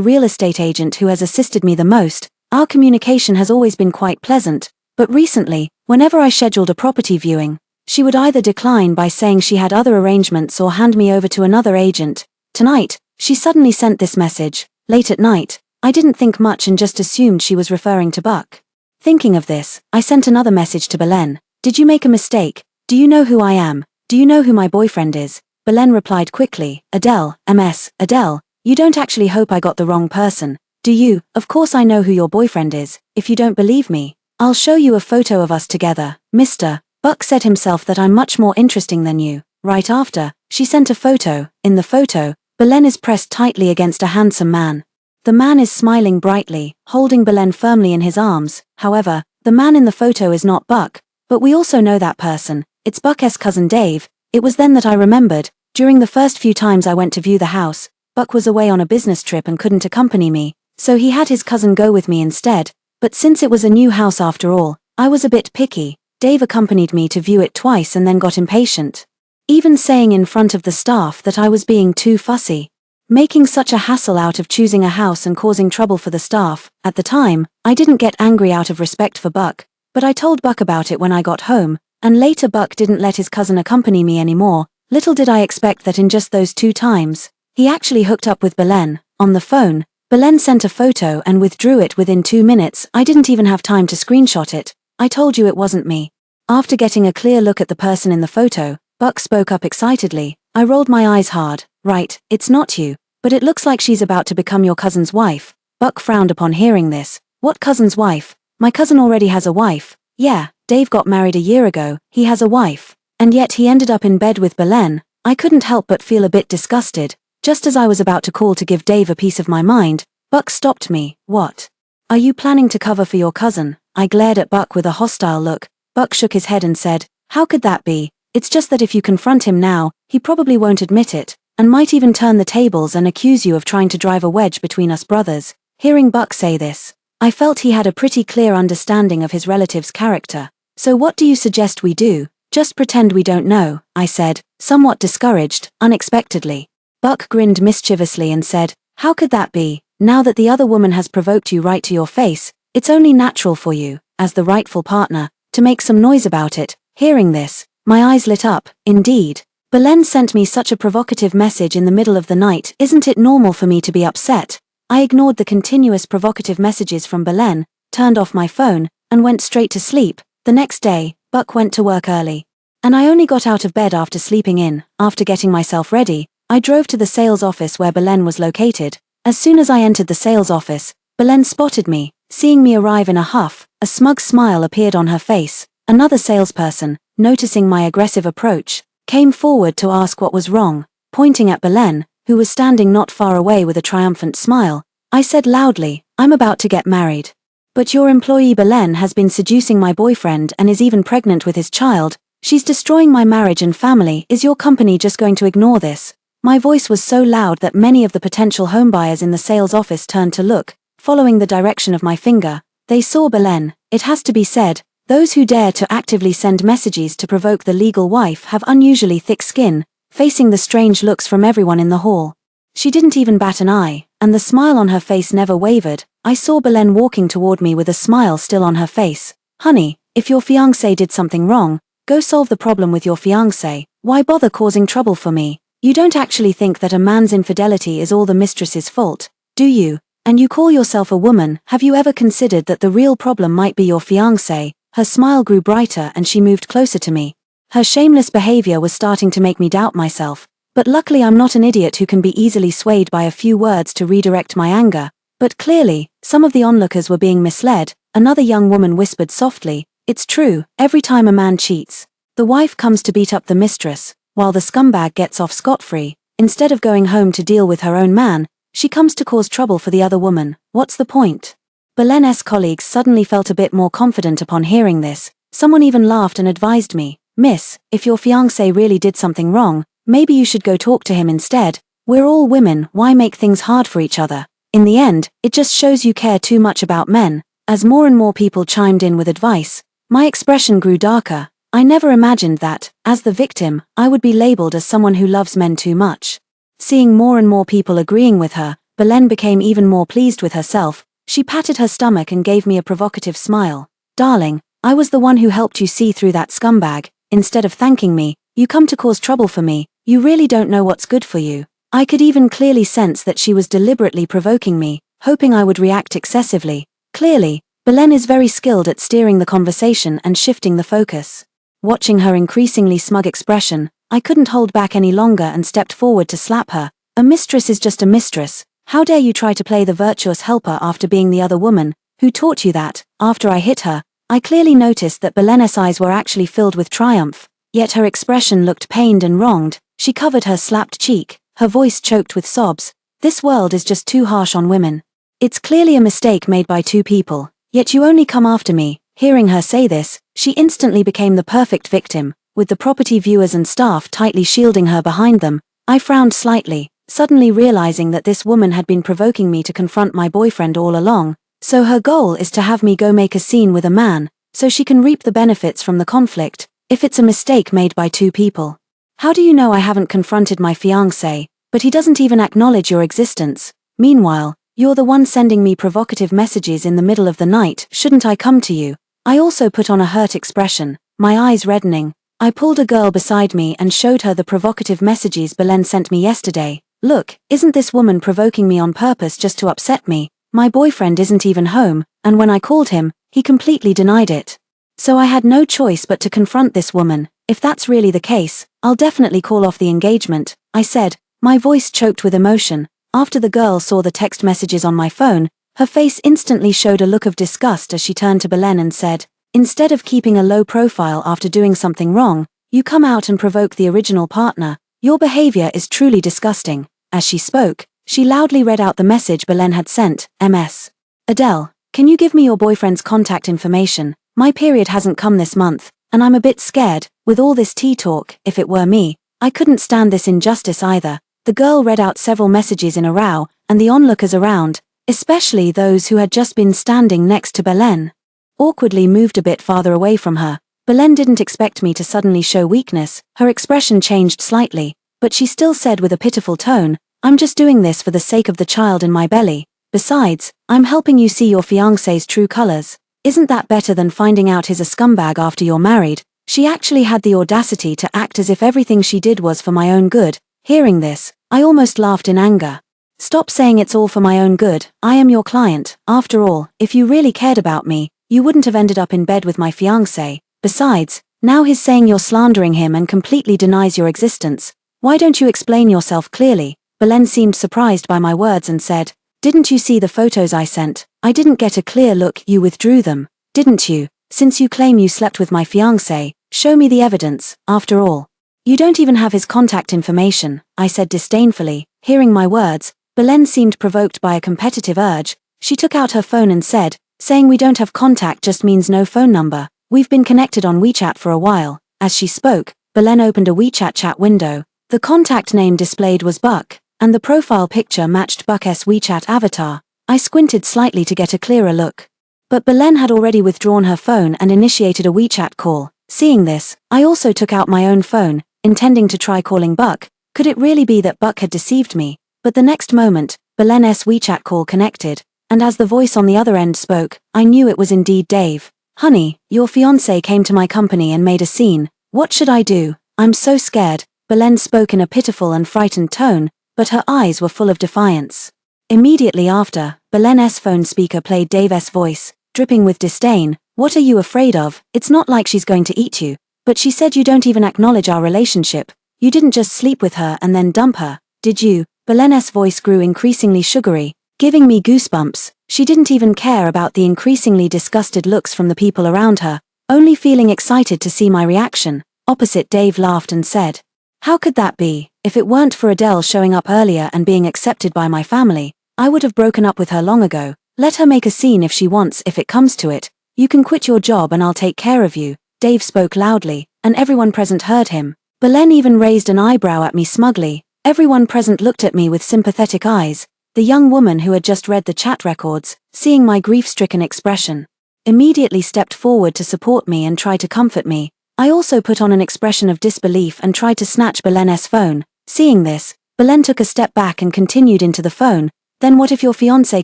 real estate agent who has assisted me the most. Our communication has always been quite pleasant, but recently, whenever I scheduled a property viewing, she would either decline by saying she had other arrangements or hand me over to another agent. Tonight, she suddenly sent this message. Late at night, I didn't think much and just assumed she was referring to Buck. Thinking of this, I sent another message to Belen. "Did you make a mistake? Do you know who I am? Do you know who my boyfriend is?" Belen replied quickly, "Adele, MS, Adele, you don't actually hope I got the wrong person, do you?" "Of course I know who your boyfriend is. If you don't believe me, I'll show you a photo of us together. Mr. Buck said himself that I'm much more interesting than you." Right after, she sent a photo. In the photo, Belen is pressed tightly against a handsome man. The man is smiling brightly, holding Belen firmly in his arms. However, the man in the photo is not Buck, but we also know that person. It's Buck's cousin Dave. It was then that I remembered, during the first few times I went to view the house, Buck was away on a business trip and couldn't accompany me, so he had his cousin go with me instead. But since it was a new house after all, I was a bit picky. Dave accompanied me to view it twice and then got impatient, even saying in front of the staff that I was being too fussy, making such a hassle out of choosing a house and causing trouble for the staff. At the time, I didn't get angry out of respect for Buck, but I told Buck about it when I got home, and later Buck didn't let his cousin accompany me anymore. Little did I expect that in just those 2 times, he actually hooked up with Belen. On the phone, Belen sent a photo and withdrew it within 2 minutes. I didn't even have time to screenshot it. "I told you it wasn't me." After getting a clear look at the person in the photo, Buck spoke up excitedly. I rolled my eyes hard. "Right, it's not you, but it looks like she's about to become your cousin's wife." Buck frowned upon hearing this. "What cousin's wife? My cousin already has a wife." "Yeah, Dave got married a year ago. He has a wife. And yet he ended up in bed with Belen." I couldn't help but feel a bit disgusted. Just as I was about to call to give Dave a piece of my mind, Buck stopped me. "What? Are you planning to cover for your cousin?" I glared at Buck with a hostile look. Buck shook his head and said, "How could that be? It's just that if you confront him now, he probably won't admit it, and might even turn the tables and accuse you of trying to drive a wedge between us brothers." Hearing Buck say this, I felt he had a pretty clear understanding of his relative's character. "So what do you suggest we do? Just pretend we don't know," I said, somewhat discouraged, unexpectedly. Buck grinned mischievously and said, "How could that be? Now that the other woman has provoked you right to your face, it's only natural for you, as the rightful partner, to make some noise about it." Hearing this, my eyes lit up. Indeed, Belen sent me such a provocative message in the middle of the night. Isn't it normal for me to be upset? I ignored the continuous provocative messages from Belen, turned off my phone, and went straight to sleep. The next day, Buck went to work early. And I only got out of bed after sleeping in. After getting myself ready, I drove to the sales office where Belen was located. As soon as I entered the sales office, Belen spotted me. Seeing me arrive in a huff, a smug smile appeared on her face. Another salesperson, noticing my aggressive approach, came forward to ask what was wrong. Pointing at Belen, who was standing not far away with a triumphant smile, I said loudly, "I'm about to get married. But your employee Belen has been seducing my boyfriend and is even pregnant with his child. She's destroying my marriage and family. Is your company just going to ignore this?" My voice was so loud that many of the potential homebuyers in the sales office turned to look. Following the direction of my finger, they saw Belen. It has to be said, those who dare to actively send messages to provoke the legal wife have unusually thick skin, facing the strange looks from everyone in the hall. She didn't even bat an eye, and the smile on her face never wavered. I saw Belen walking toward me with a smile still on her face. "Honey, if your fiancé did something wrong, go solve the problem with your fiancé. Why bother causing trouble for me? You don't actually think that a man's infidelity is all the mistress's fault, do you? And you call yourself a woman. Have you ever considered that the real problem might be your fiancé?" Her smile grew brighter and she moved closer to me. Her shameless behavior was starting to make me doubt myself, but luckily I'm not an idiot who can be easily swayed by a few words to redirect my anger. But clearly, some of the onlookers were being misled. Another young woman whispered softly, "It's true, every time a man cheats, the wife comes to beat up the mistress, while the scumbag gets off scot-free. Instead of going home to deal with her own man, she comes to cause trouble for the other woman. What's the point?" Belen's colleagues suddenly felt a bit more confident upon hearing this. Someone even laughed and advised me, "Miss, if your fiancé really did something wrong, maybe you should go talk to him instead. We're all women, why make things hard for each other?" In the end, it just shows you care too much about men. As more and more people chimed in with advice, my expression grew darker. I never imagined that, as the victim, I would be labeled as someone who loves men too much. Seeing more and more people agreeing with her, Belen became even more pleased with herself. She patted her stomach and gave me a provocative smile. "Darling, I was the one who helped you see through that scumbag. Instead of thanking me, you come to cause trouble for me. You really don't know what's good for you." I could even clearly sense that she was deliberately provoking me, hoping I would react excessively. Clearly, Belen is very skilled at steering the conversation and shifting the focus. Watching her increasingly smug expression, I couldn't hold back any longer and stepped forward to slap her. "A mistress is just a mistress. How dare you try to play the virtuous helper after being the other woman? Who taught you that?" After I hit her, I clearly noticed that Belen's eyes were actually filled with triumph, yet her expression looked pained and wronged. She covered her slapped cheek, her voice choked with sobs. "This world is just too harsh on women. It's clearly a mistake made by two people, yet you only come after me." Hearing her say this, she instantly became the perfect victim, with the property viewers and staff tightly shielding her behind them. I frowned slightly, suddenly realizing that this woman had been provoking me to confront my boyfriend all along. So her goal is to have me go make a scene with a man, so she can reap the benefits from the conflict, if it's a mistake made by two people. "How do you know I haven't confronted my fiancé? But he doesn't even acknowledge your existence. Meanwhile, you're the one sending me provocative messages in the middle of the night. Shouldn't I come to you?" I also put on a hurt expression, my eyes reddening. I pulled a girl beside me and showed her the provocative messages Belen sent me yesterday. "Look, isn't this woman provoking me on purpose just to upset me? My boyfriend isn't even home, and when I called him, he completely denied it. So I had no choice but to confront this woman. If that's really the case, I'll definitely call off the engagement," I said, my voice choked with emotion. After the girl saw the text messages on my phone, her face instantly showed a look of disgust as she turned to Belen and said, "Instead of keeping a low profile after doing something wrong, you come out and provoke the original partner. Your behavior is truly disgusting." As she spoke, she loudly read out the message Belen had sent, "MS. Adele, can you give me your boyfriend's contact information? My period hasn't come this month, and I'm a bit scared, with all this tea talk. If it were me, I couldn't stand this injustice either." The girl read out several messages in a row, and the onlookers around, especially those who had just been standing next to Belen, awkwardly moved a bit farther away from her. Belen didn't expect me to suddenly show weakness. Her expression changed slightly, but she still said with a pitiful tone, "I'm just doing this for the sake of the child in my belly. Besides, I'm helping you see your fiancé's true colors. Isn't that better than finding out he's a scumbag after you're married?" She actually had the audacity to act as if everything she did was for my own good. Hearing this, I almost laughed in anger. Stop saying it's all for my own good. I am your client. After all, if you really cared about me, you wouldn't have ended up in bed with my fiancé. Besides, now he's saying you're slandering him and completely denies your existence. Why don't you explain yourself clearly? Belen seemed surprised by my words and said, "Didn't you see the photos I sent? I didn't get a clear look. You withdrew them, didn't you? Since you claim you slept with my fiancé, show me the evidence. After all, you don't even have his contact information," I said disdainfully. Hearing my words, Belen seemed provoked by a competitive urge. She took out her phone and said, "Saying we don't have contact just means no phone number. We've been connected on WeChat for a while." As she spoke, Belen opened a WeChat chat window. The contact name displayed was Buck, and the profile picture matched Buck's WeChat avatar. I squinted slightly to get a clearer look. But Belen had already withdrawn her phone and initiated a WeChat call. Seeing this, I also took out my own phone, intending to try calling Buck. Could it really be that Buck had deceived me? But the next moment, Belen's WeChat call connected, and as the voice on the other end spoke, I knew it was indeed Dave. "Honey, your fiancé came to my company and made a scene. What should I do? I'm so scared." Belen spoke in a pitiful and frightened tone, but her eyes were full of defiance. Immediately after, Belen's phone speaker played Dave's voice, dripping with disdain. "What are you afraid of? It's not like she's going to eat you. But she said you don't even acknowledge our relationship. You didn't just sleep with her and then dump her, did you?" Belen's voice grew increasingly sugary, giving me goosebumps. She didn't even care about the increasingly disgusted looks from the people around her, only feeling excited to see my reaction. Opposite, Dave laughed and said, "How could that be? If it weren't for Adele showing up earlier and being accepted by my family, I would have broken up with her long ago. Let her make a scene if she wants. If it comes to it, you can quit your job and I'll take care of you." Dave spoke loudly, and everyone present heard him. Belen even raised an eyebrow at me smugly. Everyone present looked at me with sympathetic eyes. The young woman who had just read the chat records, seeing my grief-stricken expression, immediately stepped forward to support me and try to comfort me. I also put on an expression of disbelief and tried to snatch Belen's phone. Seeing this, Belen took a step back and continued into the phone. "Then what if your fiancé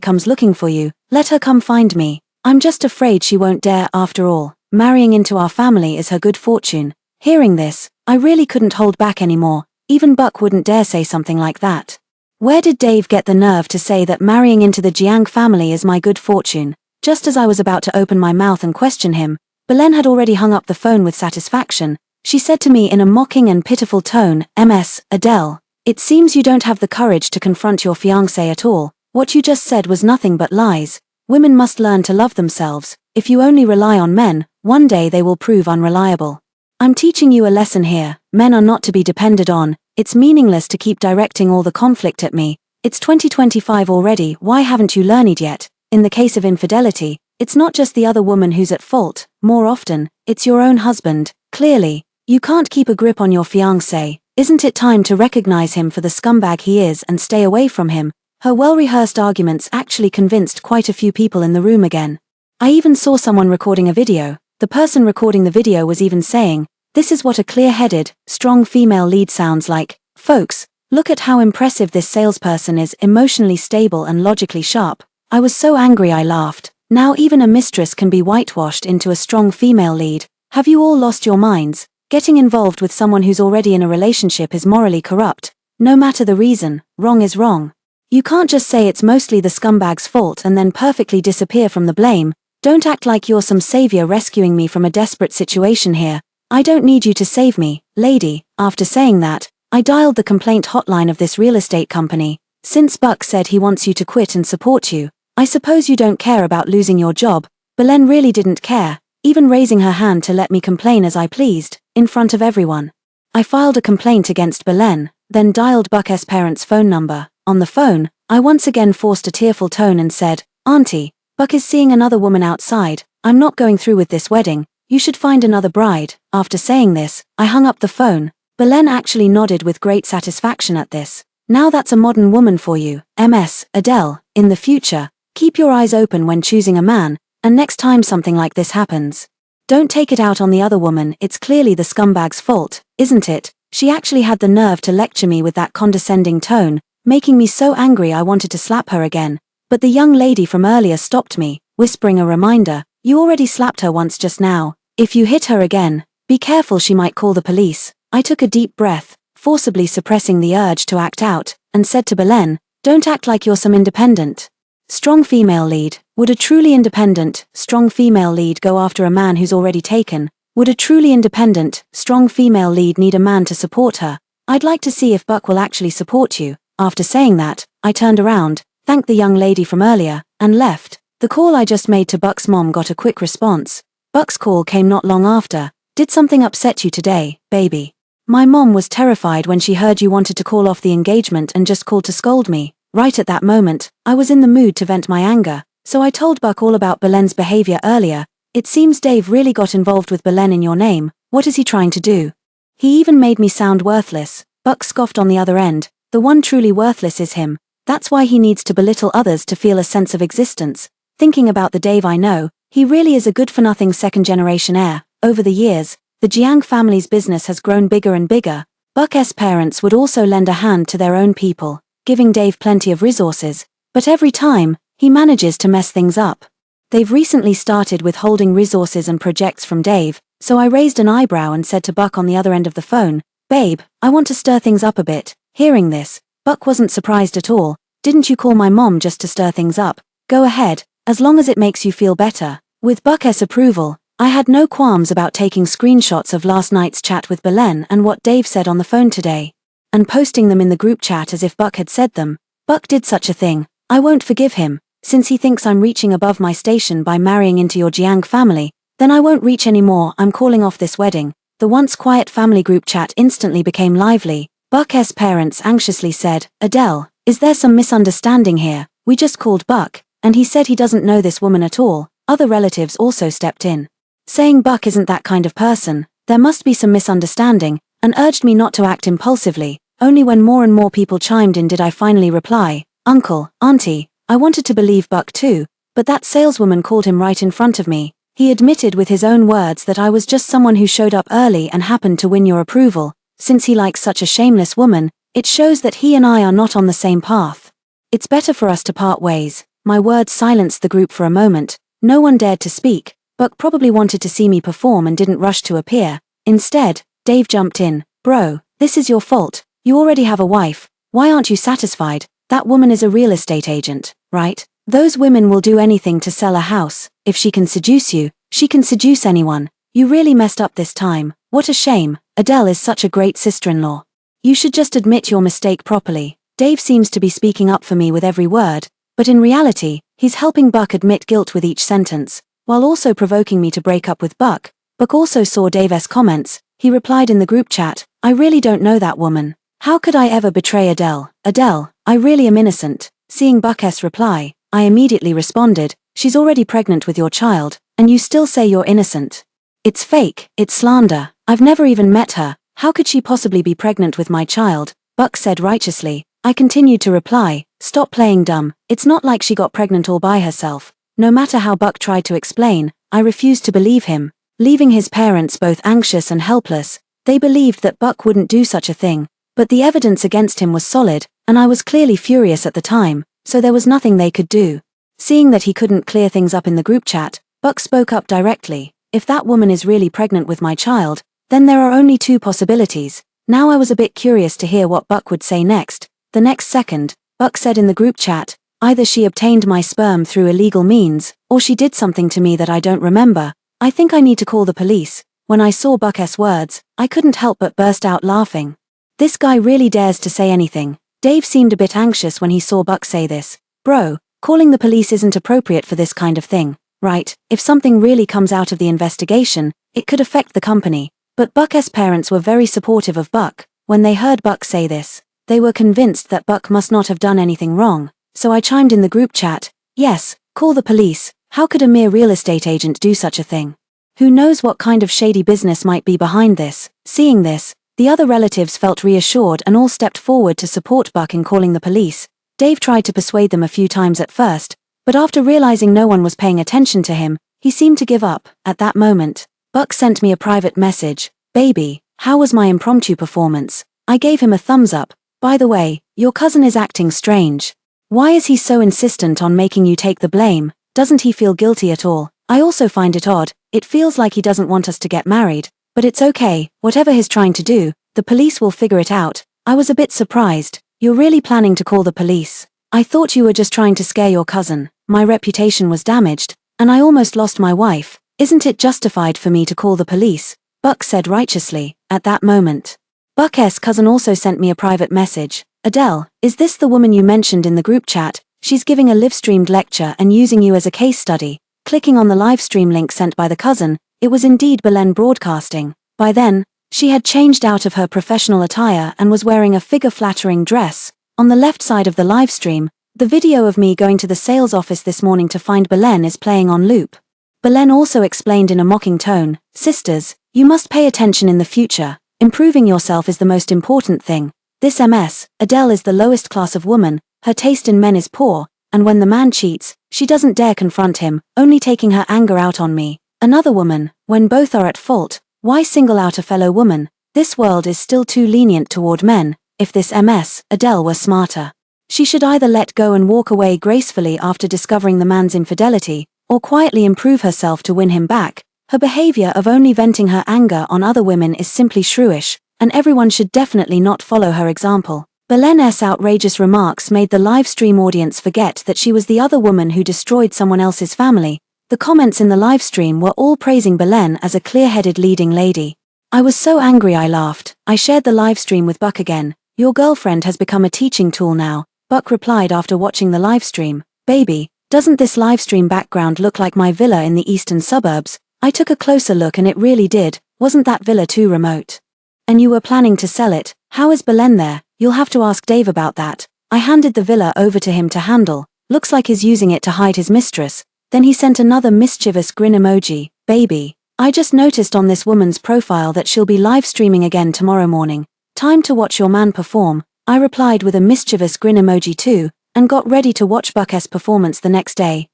comes looking for you? Let her come find me. I'm just afraid she won't dare. After all, marrying into our family is her good fortune." Hearing this, I really couldn't hold back anymore. Even Buck wouldn't dare say something like that. Where did Dave get the nerve to say that marrying into the Jiang family is my good fortune? Just as I was about to open my mouth and question him, Belen had already hung up the phone with satisfaction. She said to me in a mocking and pitiful tone, "Ms. Adele, it seems you don't have the courage to confront your fiancé at all. What you just said was nothing but lies. Women must learn to love themselves. If you only rely on men, one day they will prove unreliable. I'm teaching you a lesson here. Men are not to be depended on. It's meaningless to keep directing all the conflict at me. It's 2025 already. Why haven't you learned yet? In the case of infidelity, it's not just the other woman who's at fault. More often, it's your own husband. Clearly, you can't keep a grip on your fiancé. Isn't it time to recognize him for the scumbag he is and stay away from him?" Her well-rehearsed arguments actually convinced quite a few people in the room again. I even saw someone recording a video. The person recording the video was even saying, "This is what a clear-headed, strong female lead sounds like. Folks, look at how impressive this salesperson is, emotionally stable and logically sharp." I was so angry I laughed. Now even a mistress can be whitewashed into a strong female lead. Have you all lost your minds? Getting involved with someone who's already in a relationship is morally corrupt. No matter the reason, wrong is wrong. You can't just say it's mostly the scumbag's fault and then perfectly disappear from the blame. Don't act like you're some savior rescuing me from a desperate situation here. I don't need you to save me, lady. After saying that, I dialed the complaint hotline of this real estate company. "Since Buck said he wants you to quit and support you, I suppose you don't care about losing your job." Belen really didn't care, even raising her hand to let me complain as I pleased, in front of everyone. I filed a complaint against Belen, then dialed Buck's parents' phone number. On the phone, I once again forced a tearful tone and said, "Auntie, Buck is seeing another woman outside. I'm not going through with this wedding. You should find another bride." After saying this, I hung up the phone. Belen actually nodded with great satisfaction at this. "Now that's a modern woman for you, Ms. Adele. In the future, keep your eyes open when choosing a man, and next time something like this happens, don't take it out on the other woman. It's clearly the scumbag's fault, isn't it?" She actually had the nerve to lecture me with that condescending tone, making me so angry I wanted to slap her again. But the young lady from earlier stopped me, whispering a reminder, "You already slapped her once just now. If you hit her again, be careful, she might call the police." I took a deep breath, forcibly suppressing the urge to act out, and said to Belen, Don't act like you're some independent, strong female lead. Would a truly independent, strong female lead go after a man who's already taken? Would a truly independent, strong female lead need a man to support her? I'd like to see if Buck will actually support you. After saying that, I turned around, thanked the young lady from earlier, and left. The call I just made to Buck's mom got a quick response. Buck's call came not long after. Did something upset you today, baby? My mom was terrified when she heard you wanted to call off the engagement and just called to scold me. Right at that moment, I was in the mood to vent my anger, so I told Buck all about Belen's behavior earlier. It seems Dave really got involved with Belen in your name. What is he trying to do? He even made me sound worthless. Buck scoffed on the other end. The one truly worthless is him. That's why he needs to belittle others to feel a sense of existence. Thinking about the Dave I know, he really is a good-for-nothing second-generation heir. Over the years, the Jiang family's business has grown bigger and bigger. Buck's parents would also lend a hand to their own people, giving Dave plenty of resources, but every time, he manages to mess things up. They've recently started withholding resources and projects from Dave, so I raised an eyebrow and said to Buck on the other end of the phone, "Babe, I want to stir things up a bit." Hearing this, Buck wasn't surprised at all. "Didn't you call my mom just to stir things up? Go ahead, as long as it makes you feel better." With Buck's approval, I had no qualms about taking screenshots of last night's chat with Belen and what Dave said on the phone today, and posting them in the group chat as if Buck had said them. Buck did such a thing. I won't forgive him. Since he thinks I'm reaching above my station by marrying into your Jiang family, then I won't reach anymore. I'm calling off this wedding. The once quiet family group chat instantly became lively. Buck's parents anxiously said, "Adele, is there some misunderstanding here? We just called Buck, and he said he doesn't know this woman at all." Other relatives also stepped in, saying Buck isn't that kind of person. There must be some misunderstanding, and urged me not to act impulsively. Only when more and more people chimed in did I finally reply, "Uncle, Auntie, I wanted to believe Buck too, but that saleswoman called him right in front of me. He admitted with his own words that I was just someone who showed up early and happened to win your approval. Since he likes such a shameless woman, it shows that he and I are not on the same path. It's better for us to part ways." My words silenced the group for a moment. No one dared to speak. Buck probably wanted to see me perform and didn't rush to appear. Instead, Dave jumped in. "Bro, this is your fault. You already have a wife. Why aren't you satisfied? That woman is a real estate agent, right? Those women will do anything to sell a house. If she can seduce you, she can seduce anyone. You really messed up this time. What a shame. Adele is such a great sister-in-law. You should just admit your mistake properly." Dave seems to be speaking up for me with every word, but in reality, he's helping Buck admit guilt with each sentence, while also provoking me to break up with Buck. Buck also saw Dave's comments. He replied in the group chat, "I really don't know that woman. How could I ever betray Adele? Adele, I really am innocent." Seeing Buck's reply, I immediately responded, "She's already pregnant with your child, and you still say you're innocent. It's fake, it's slander. I've never even met her. How could she possibly be pregnant with my child?" Buck said righteously. I continued to reply, "Stop playing dumb. It's not like she got pregnant all by herself." No matter how Buck tried to explain, I refused to believe him, leaving his parents both anxious and helpless. They believed that Buck wouldn't do such a thing, but the evidence against him was solid, and I was clearly furious at the time, so there was nothing they could do. Seeing that he couldn't clear things up in the group chat, Buck spoke up directly. "If that woman is really pregnant with my child, then there are only two possibilities." Now I was a bit curious to hear what Buck would say next. The next second, Buck said in the group chat, "Either she obtained my sperm through illegal means, or she did something to me that I don't remember. I think I need to call the police." When I saw Buck's words, I couldn't help but burst out laughing. This guy really dares to say anything. Dave seemed a bit anxious when he saw Buck say this. "Bro, calling the police isn't appropriate for this kind of thing, right? If something really comes out of the investigation, it could affect the company." But Buck's parents were very supportive of Buck. When they heard Buck say this, they were convinced that Buck must not have done anything wrong, so I chimed in the group chat, "Yes, call the police. How could a mere real estate agent do such a thing? Who knows what kind of shady business might be behind this?" Seeing this, the other relatives felt reassured and all stepped forward to support Buck in calling the police. Dave tried to persuade them a few times at first, but after realizing no one was paying attention to him, he seemed to give up. At that moment, Buck sent me a private message. "Baby, how was my impromptu performance?" I gave him a thumbs up. "By the way, your cousin is acting strange. Why is he so insistent on making you take the blame? Doesn't he feel guilty at all? I also find it odd. It feels like he doesn't want us to get married, but it's okay, whatever he's trying to do, the police will figure it out." I was a bit surprised. "You're really planning to call the police?" I thought you were just trying to scare your cousin. My reputation was damaged, and I almost lost my wife. Isn't it justified for me to call the police? Buck said righteously, at that moment. Buck's cousin also sent me a private message. Adele, is this the woman you mentioned in the group chat? She's giving a live-streamed lecture and using you as a case study. Clicking on the live stream link sent by the cousin, it was indeed Belen Broadcasting. By then, she had changed out of her professional attire and was wearing a figure-flattering dress. On the left side of the live stream, the video of me going to the sales office this morning to find Belen is playing on loop. Belen also explained in a mocking tone, "Sisters, you must pay attention in the future. Improving yourself is the most important thing. This MS, Adele is the lowest class of woman, her taste in men is poor, and when the man cheats, she doesn't dare confront him, only taking her anger out on me. Another woman, when both are at fault, why single out a fellow woman? This world is still too lenient toward men. If this MS, Adele were smarter. She should either let go and walk away gracefully after discovering the man's infidelity, or quietly improve herself to win him back. Her behavior of only venting her anger on other women is simply shrewish, and everyone should definitely not follow her example." Belen's outrageous remarks made the live stream audience forget that she was the other woman who destroyed someone else's family. The comments in the live stream were all praising Belen as a clear-headed leading lady. I was so angry I laughed. I shared the live stream with Buck again. "Your girlfriend has become a teaching tool now," Buck replied after watching the live stream. "Baby, doesn't this live stream background look like my villa in the eastern suburbs?" I took a closer look and it really did. Wasn't that villa too remote? "And you were planning to sell it? How is Belen there? You'll have to ask Dave about that." I handed the villa over to him to handle. "Looks like he's using it to hide his mistress." Then he sent another mischievous grin emoji. "Baby, I just noticed on this woman's profile that she'll be live streaming again tomorrow morning. Time to watch your man perform." I replied with a mischievous grin emoji too, and got ready to watch Buck's performance the next day.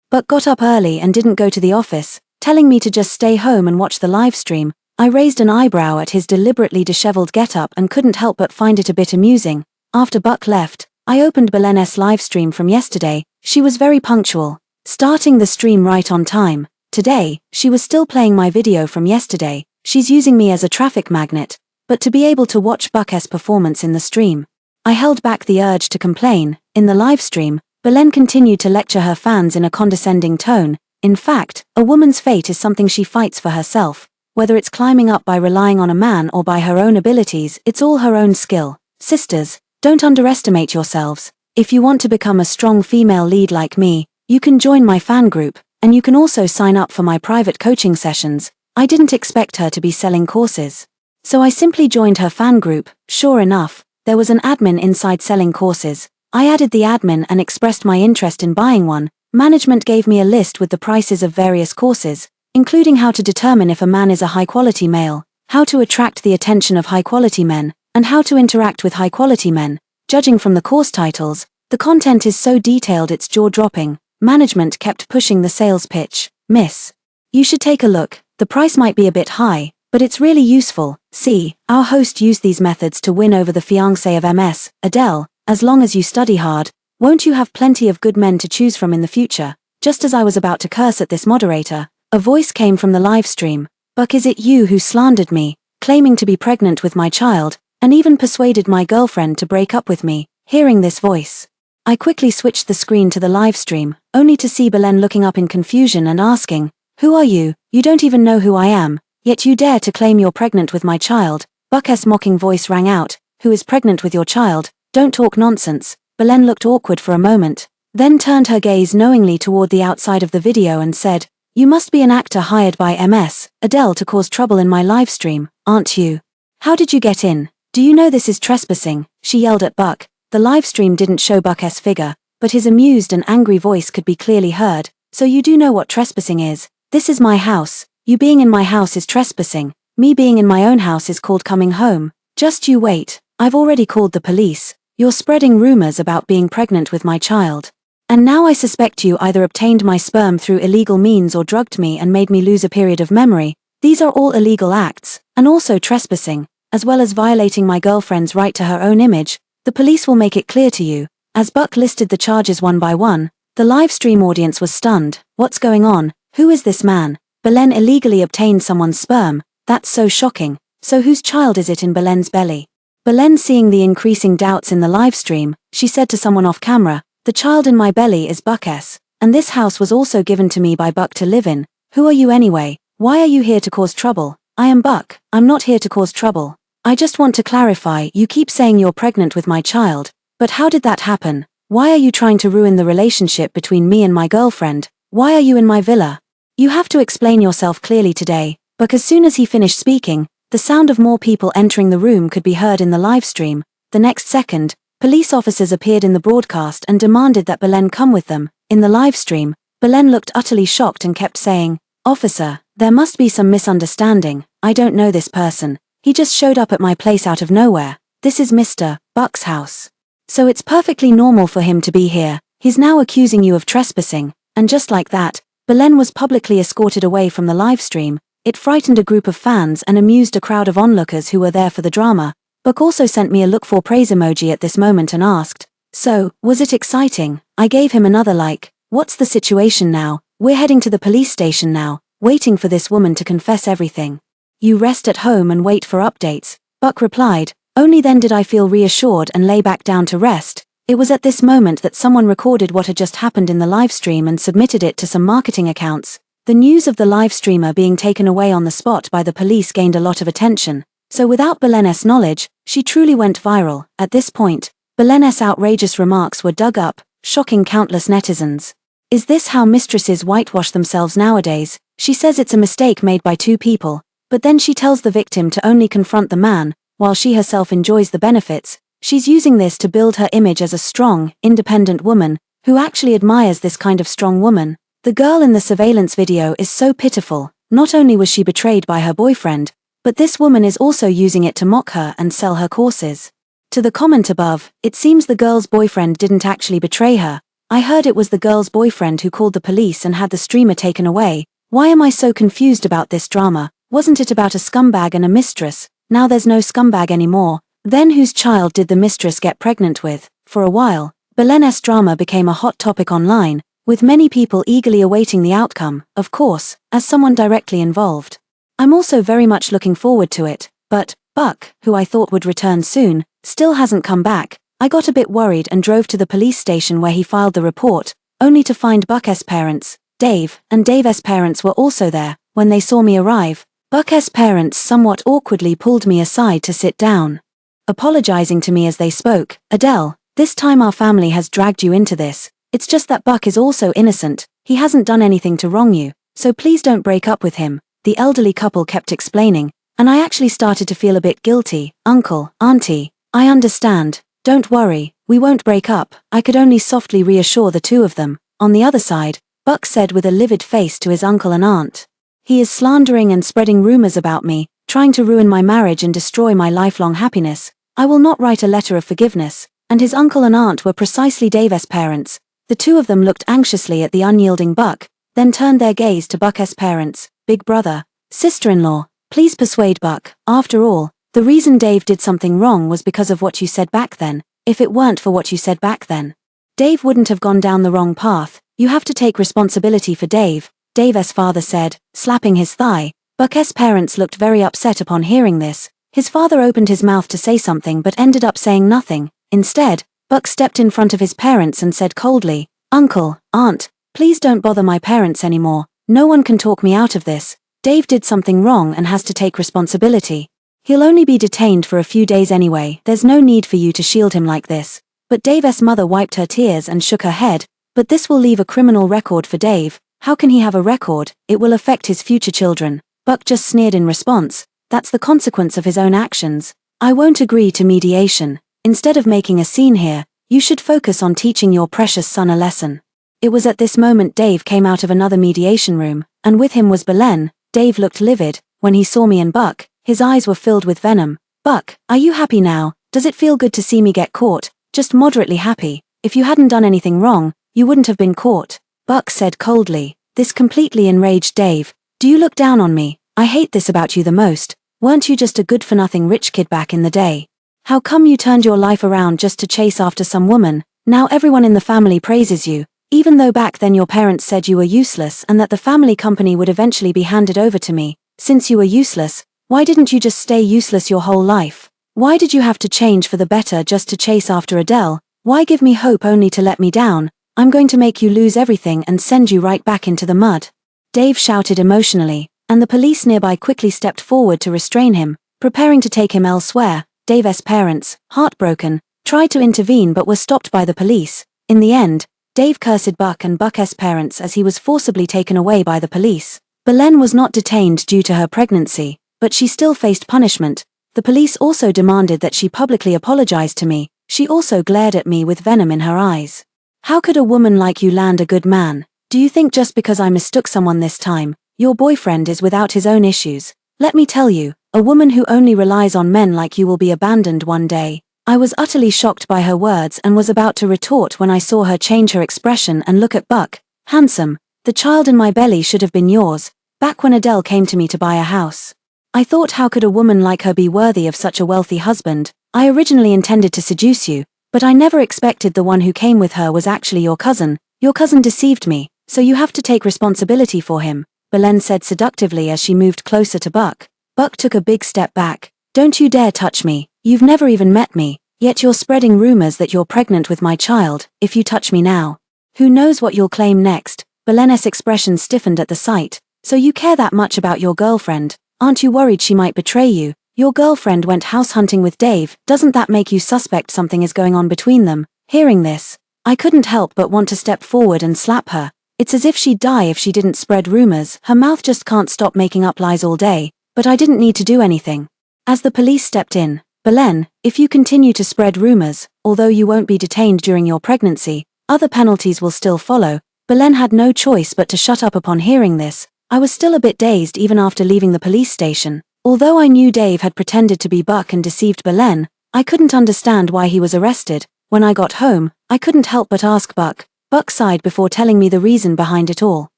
Buck got up early and didn't go to the office, telling me to just stay home and watch the live stream. I raised an eyebrow at his deliberately disheveled getup and couldn't help but find it a bit amusing. After Buck left, I opened Belen's live stream from yesterday. She was very punctual, starting the stream right on time. Today, she was still playing my video from yesterday. She's using me as a traffic magnet. But to be able to watch Buck's performance in the stream, I held back the urge to complain. In the live stream, Belen continued to lecture her fans in a condescending tone. In fact, a woman's fate is something she fights for herself. Whether it's climbing up by relying on a man or by her own abilities, it's all her own skill. Sisters, don't underestimate yourselves. If you want to become a strong female lead like me, you can join my fan group, and you can also sign up for my private coaching sessions. I didn't expect her to be selling courses, so I simply joined her fan group. Sure enough, there was an admin inside selling courses. I added the admin and expressed my interest in buying one. Management gave me a list with the prices of various courses, including how to determine if a man is a high-quality male, how to attract the attention of high-quality men, and how to interact with high-quality men. Judging from the course titles, the content is so detailed it's jaw-dropping. Management kept pushing the sales pitch. "Miss, you should take a look. The price might be a bit high, but it's really useful. See, our host used these methods to win over the fiancée of MS, Adele. As long as you study hard, won't you have plenty of good men to choose from in the future?" Just as I was about to curse at this moderator, a voice came from the live stream. "Buck, is it you who slandered me, claiming to be pregnant with my child, and even persuaded my girlfriend to break up with me?" Hearing this voice, I quickly switched the screen to the live stream, only to see Belen looking up in confusion and asking, "Who are you? You don't even know who I am, yet you dare to claim you're pregnant with my child." Buck's mocking voice rang out. "Who is pregnant with your child? Don't talk nonsense." Belen looked awkward for a moment, then turned her gaze knowingly toward the outside of the video and said, "You must be an actor hired by MS, Adele to cause trouble in my live stream, aren't you? How did you get in? Do you know this is trespassing?" She yelled at Buck. The live stream didn't show Buck's figure, but his amused and angry voice could be clearly heard. "So you do know what trespassing is? This is my house. You being in my house is trespassing. Me being in my own house is called coming home. Just you wait. I've already called the police. You're spreading rumors about being pregnant with my child. And now I suspect you either obtained my sperm through illegal means or drugged me and made me lose a period of memory. These are all illegal acts, and also trespassing, as well as violating my girlfriend's right to her own image. The police will make it clear to you." As Buck listed the charges one by one, the live stream audience was stunned. What's going on? Who is this man? Belen illegally obtained someone's sperm. That's so shocking. So whose child is it in Belen's belly? Belen, seeing the increasing doubts in the live stream, she said to someone off camera, "The child in my belly is Buck S. And this house was also given to me by Buck to live in. Who are you anyway? Why are you here to cause trouble? I am Buck, I'm not here to cause trouble. I just want to clarify, you keep saying you're pregnant with my child, but how did that happen? Why are you trying to ruin the relationship between me and my girlfriend? Why are you in my villa? You have to explain yourself clearly today." But as soon as he finished speaking, the sound of more people entering the room could be heard in the live stream. The next second, police officers appeared in the broadcast and demanded that Belen come with them. In the live stream, Belen looked utterly shocked and kept saying, "Officer, there must be some misunderstanding. I don't know this person. He just showed up at my place out of nowhere. This is Mr. Buck's house. So it's perfectly normal for him to be here. He's now accusing you of trespassing." And just like that, Belen was publicly escorted away from the live stream. It frightened a group of fans and amused a crowd of onlookers who were there for the drama. Buck also sent me a look for praise emoji at this moment and asked, "So, was it exciting?" I gave him another like. "What's the situation now? We're heading to the police station now, waiting for this woman to confess everything. You rest at home and wait for updates." Buck replied. Only then did I feel reassured and lay back down to rest. It was at this moment that someone recorded what had just happened in the live stream and submitted it to some marketing accounts. The news of the live streamer being taken away on the spot by the police gained a lot of attention. So without Belen's knowledge, she truly went viral. At this point, Belen's outrageous remarks were dug up, shocking countless netizens. Is this how mistresses whitewash themselves nowadays? She says it's a mistake made by two people, but then she tells the victim to only confront the man, while she herself enjoys the benefits. She's using this to build her image as a strong, independent woman, who actually admires this kind of strong woman. The girl in the surveillance video is so pitiful. Not only was she betrayed by her boyfriend, but this woman is also using it to mock her and sell her courses. To the comment above, it seems the girl's boyfriend didn't actually betray her. I heard it was the girl's boyfriend who called the police and had the streamer taken away. Why am I so confused about this drama? Wasn't it about a scumbag and a mistress? Now there's no scumbag anymore. Then whose child did the mistress get pregnant with? For a while, Belen's drama became a hot topic online, with many people eagerly awaiting the outcome, of course, as someone directly involved. I'm also very much looking forward to it, but Buck, who I thought would return soon, still hasn't come back. I got a bit worried and drove to the police station where he filed the report, only to find Buck's parents, Dave, and Dave's parents were also there. When they saw me arrive, Buck's parents somewhat awkwardly pulled me aside to sit down, apologizing to me as they spoke. "Adele, this time our family has dragged you into this. It's just that Buck is also innocent. He hasn't done anything to wrong you, so please don't break up with him," the elderly couple kept explaining, and I actually started to feel a bit guilty. "Uncle, auntie, I understand. Don't worry, we won't break up." I could only softly reassure the two of them. On the other side, Buck said with a livid face to his uncle and aunt, "He is slandering and spreading rumors about me, trying to ruin my marriage and destroy my lifelong happiness. I will not write a letter of forgiveness." And his uncle and aunt were precisely Dave's parents. The two of them looked anxiously at the unyielding Buck, then turned their gaze to Buck's parents. "Big brother, sister-in-law, please persuade Buck. After all, the reason Dave did something wrong was because of what you said back then. If it weren't for what you said back then, Dave wouldn't have gone down the wrong path. You have to take responsibility for Dave," Dave's father said, slapping his thigh. Buck's parents looked very upset upon hearing this. His father opened his mouth to say something but ended up saying nothing. Instead, Buck stepped in front of his parents and said coldly, "Uncle, aunt, please don't bother my parents anymore. No one can talk me out of this. Dave did something wrong and has to take responsibility. He'll only be detained for a few days anyway. There's no need for you to shield him like this." But Dave's mother wiped her tears and shook her head. "But this will leave a criminal record for Dave. How can he have a record? It will affect his future children." Buck just sneered in response. "That's the consequence of his own actions. I won't agree to mediation. Instead of making a scene here, you should focus on teaching your precious son a lesson." It was at this moment Dave came out of another mediation room, and with him was Belen. Dave looked livid. When he saw me and Buck, his eyes were filled with venom. "Buck, are you happy now? Does it feel good to see me get caught?" "Just moderately happy. If you hadn't done anything wrong, you wouldn't have been caught," Buck said coldly. This completely enraged Dave. "Do you look down on me? I hate this about you the most. Weren't you just a good-for-nothing rich kid back in the day? How come you turned your life around just to chase after some woman? Now everyone in the family praises you, even though back then your parents said you were useless and that the family company would eventually be handed over to me. Since you were useless, why didn't you just stay useless your whole life? Why did you have to change for the better just to chase after Adele? Why give me hope only to let me down? I'm going to make you lose everything and send you right back into the mud." Dave shouted emotionally, and the police nearby quickly stepped forward to restrain him, preparing to take him elsewhere. Dave's parents, heartbroken, tried to intervene but were stopped by the police. In the end, Dave cursed Buck and Buck's parents as he was forcibly taken away by the police. Belen was not detained due to her pregnancy, but she still faced punishment. The police also demanded that she publicly apologize to me. She also glared at me with venom in her eyes. "How could a woman like you land a good man? Do you think just because I mistook someone this time, your boyfriend is without his own issues? Let me tell you, a woman who only relies on men like you will be abandoned one day." I was utterly shocked by her words and was about to retort when I saw her change her expression and look at Buck. "Handsome, the child in my belly should have been yours, back when Adele came to me to buy a house. I thought, how could a woman like her be worthy of such a wealthy husband? I originally intended to seduce you, but I never expected the one who came with her was actually your cousin. Your cousin deceived me, so you have to take responsibility for him," Belen said seductively as she moved closer to Buck. Buck took a big step back. "Don't you dare touch me. You've never even met me, yet you're spreading rumors that you're pregnant with my child. If you touch me now, who knows what you'll claim next?" Belen's expression stiffened at the sight. "So you care that much about your girlfriend? Aren't you worried she might betray you? Your girlfriend went house hunting with Dave. Doesn't that make you suspect something is going on between them?" Hearing this, I couldn't help but want to step forward and slap her. It's as if she'd die if she didn't spread rumors. Her mouth just can't stop making up lies all day. But I didn't need to do anything. As the police stepped in, "Belen, if you continue to spread rumors, although you won't be detained during your pregnancy, other penalties will still follow." Belen had no choice but to shut up upon hearing this. I was still a bit dazed even after leaving the police station. Although I knew Dave had pretended to be Buck and deceived Belen, I couldn't understand why he was arrested. When I got home, I couldn't help but ask Buck. Buck sighed before telling me the reason behind it all.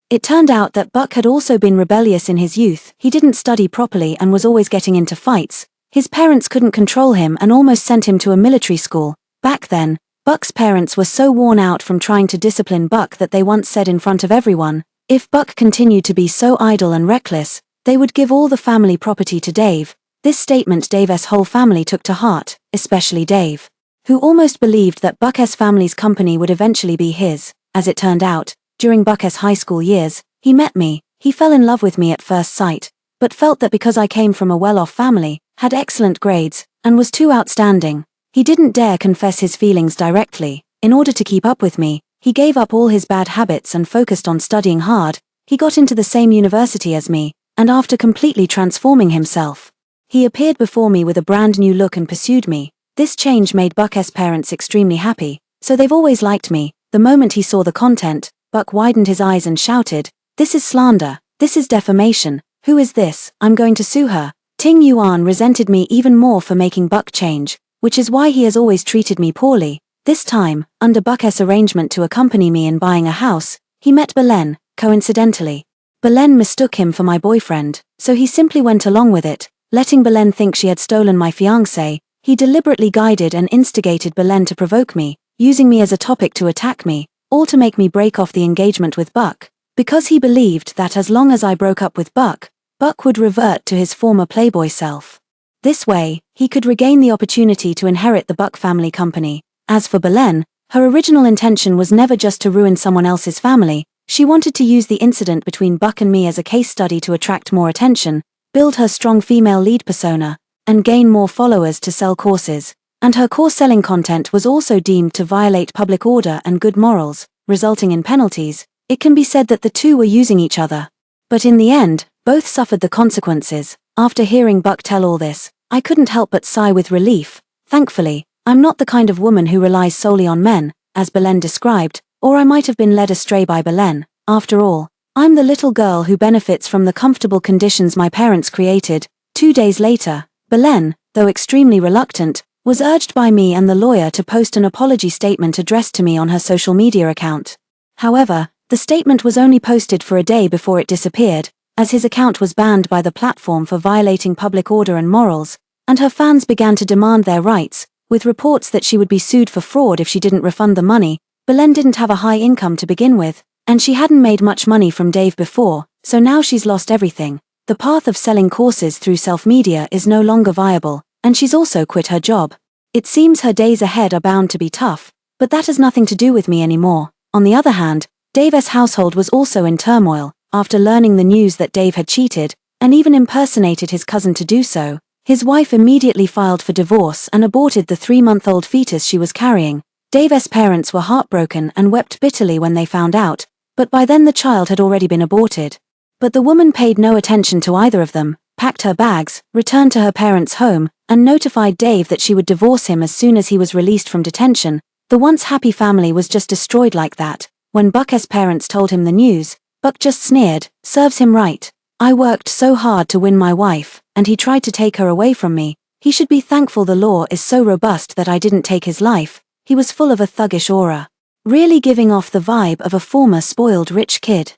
It turned out that Buck had also been rebellious in his youth. He didn't study properly and was always getting into fights. His parents couldn't control him and almost sent him to a military school. Back then, Buck's parents were so worn out from trying to discipline Buck that they once said in front of everyone, if Buck continued to be so idle and reckless, they would give all the family property to Dave. This statement Dave's whole family took to heart, especially Dave, who almost believed that Buck's family's company would eventually be his. As it turned out, during Buck's high school years, he met me. He fell in love with me at first sight, but felt that because I came from a well-off family, had excellent grades, and was too outstanding, he didn't dare confess his feelings directly. In order to keep up with me, he gave up all his bad habits and focused on studying hard. He got into the same university as me, and after completely transforming himself, he appeared before me with a brand new look and pursued me. This change made Buck's parents extremely happy, so they've always liked me. The moment he saw the content, Buck widened his eyes and shouted, "This is slander. This is defamation. Who is this? I'm going to sue her." Ting Yuan resented me even more for making Buck change, which is why he has always treated me poorly. This time, under Buck's arrangement to accompany me in buying a house, he met Belen, coincidentally. Belen mistook him for my boyfriend, so he simply went along with it, letting Belen think she had stolen my fiancé. He deliberately guided and instigated Belen to provoke me, using me as a topic to attack me, all to make me break off the engagement with Buck, because he believed that as long as I broke up with Buck, Buck would revert to his former playboy self. This way, he could regain the opportunity to inherit the Buck family company. As for Belen, her original intention was never just to ruin someone else's family. She wanted to use the incident between Buck and me as a case study to attract more attention, build her strong female lead persona, and gain more followers to sell courses. And her course selling content was also deemed to violate public order and good morals, resulting in penalties. It can be said that the two were using each other. But in the end, both suffered the consequences. After hearing Buck tell all this, I couldn't help but sigh with relief. Thankfully, I'm not the kind of woman who relies solely on men, as Belen described, or I might have been led astray by Belen. After all, I'm the little girl who benefits from the comfortable conditions my parents created. 2 days later, Belen, though extremely reluctant, was urged by me and the lawyer to post an apology statement addressed to me on her social media account. However, the statement was only posted for a day before it disappeared, as his account was banned by the platform for violating public order and morals, and her fans began to demand their rights, with reports that she would be sued for fraud if she didn't refund the money. Belen didn't have a high income to begin with, and she hadn't made much money from Dave before, so now she's lost everything. The path of selling courses through self-media is no longer viable. and she's also quit her job. It seems her days ahead are bound to be tough, but that has nothing to do with me anymore. On the other hand, Dave's household was also in turmoil. After learning the news that Dave had cheated, and even impersonated his cousin to do so, his wife immediately filed for divorce and aborted the 3-month-old fetus she was carrying. Dave's parents were heartbroken and wept bitterly when they found out, but by then the child had already been aborted. But the woman paid no attention to either of them, packed her bags, returned to her parents' home, and notified Dave that she would divorce him as soon as he was released from detention. The once happy family was just destroyed like that. When Buck's parents told him the news, Buck just sneered, "Serves him right. I worked so hard to win my wife, and he tried to take her away from me. He should be thankful the law is so robust that I didn't take his life." He was full of a thuggish aura, really giving off the vibe of a former spoiled rich kid.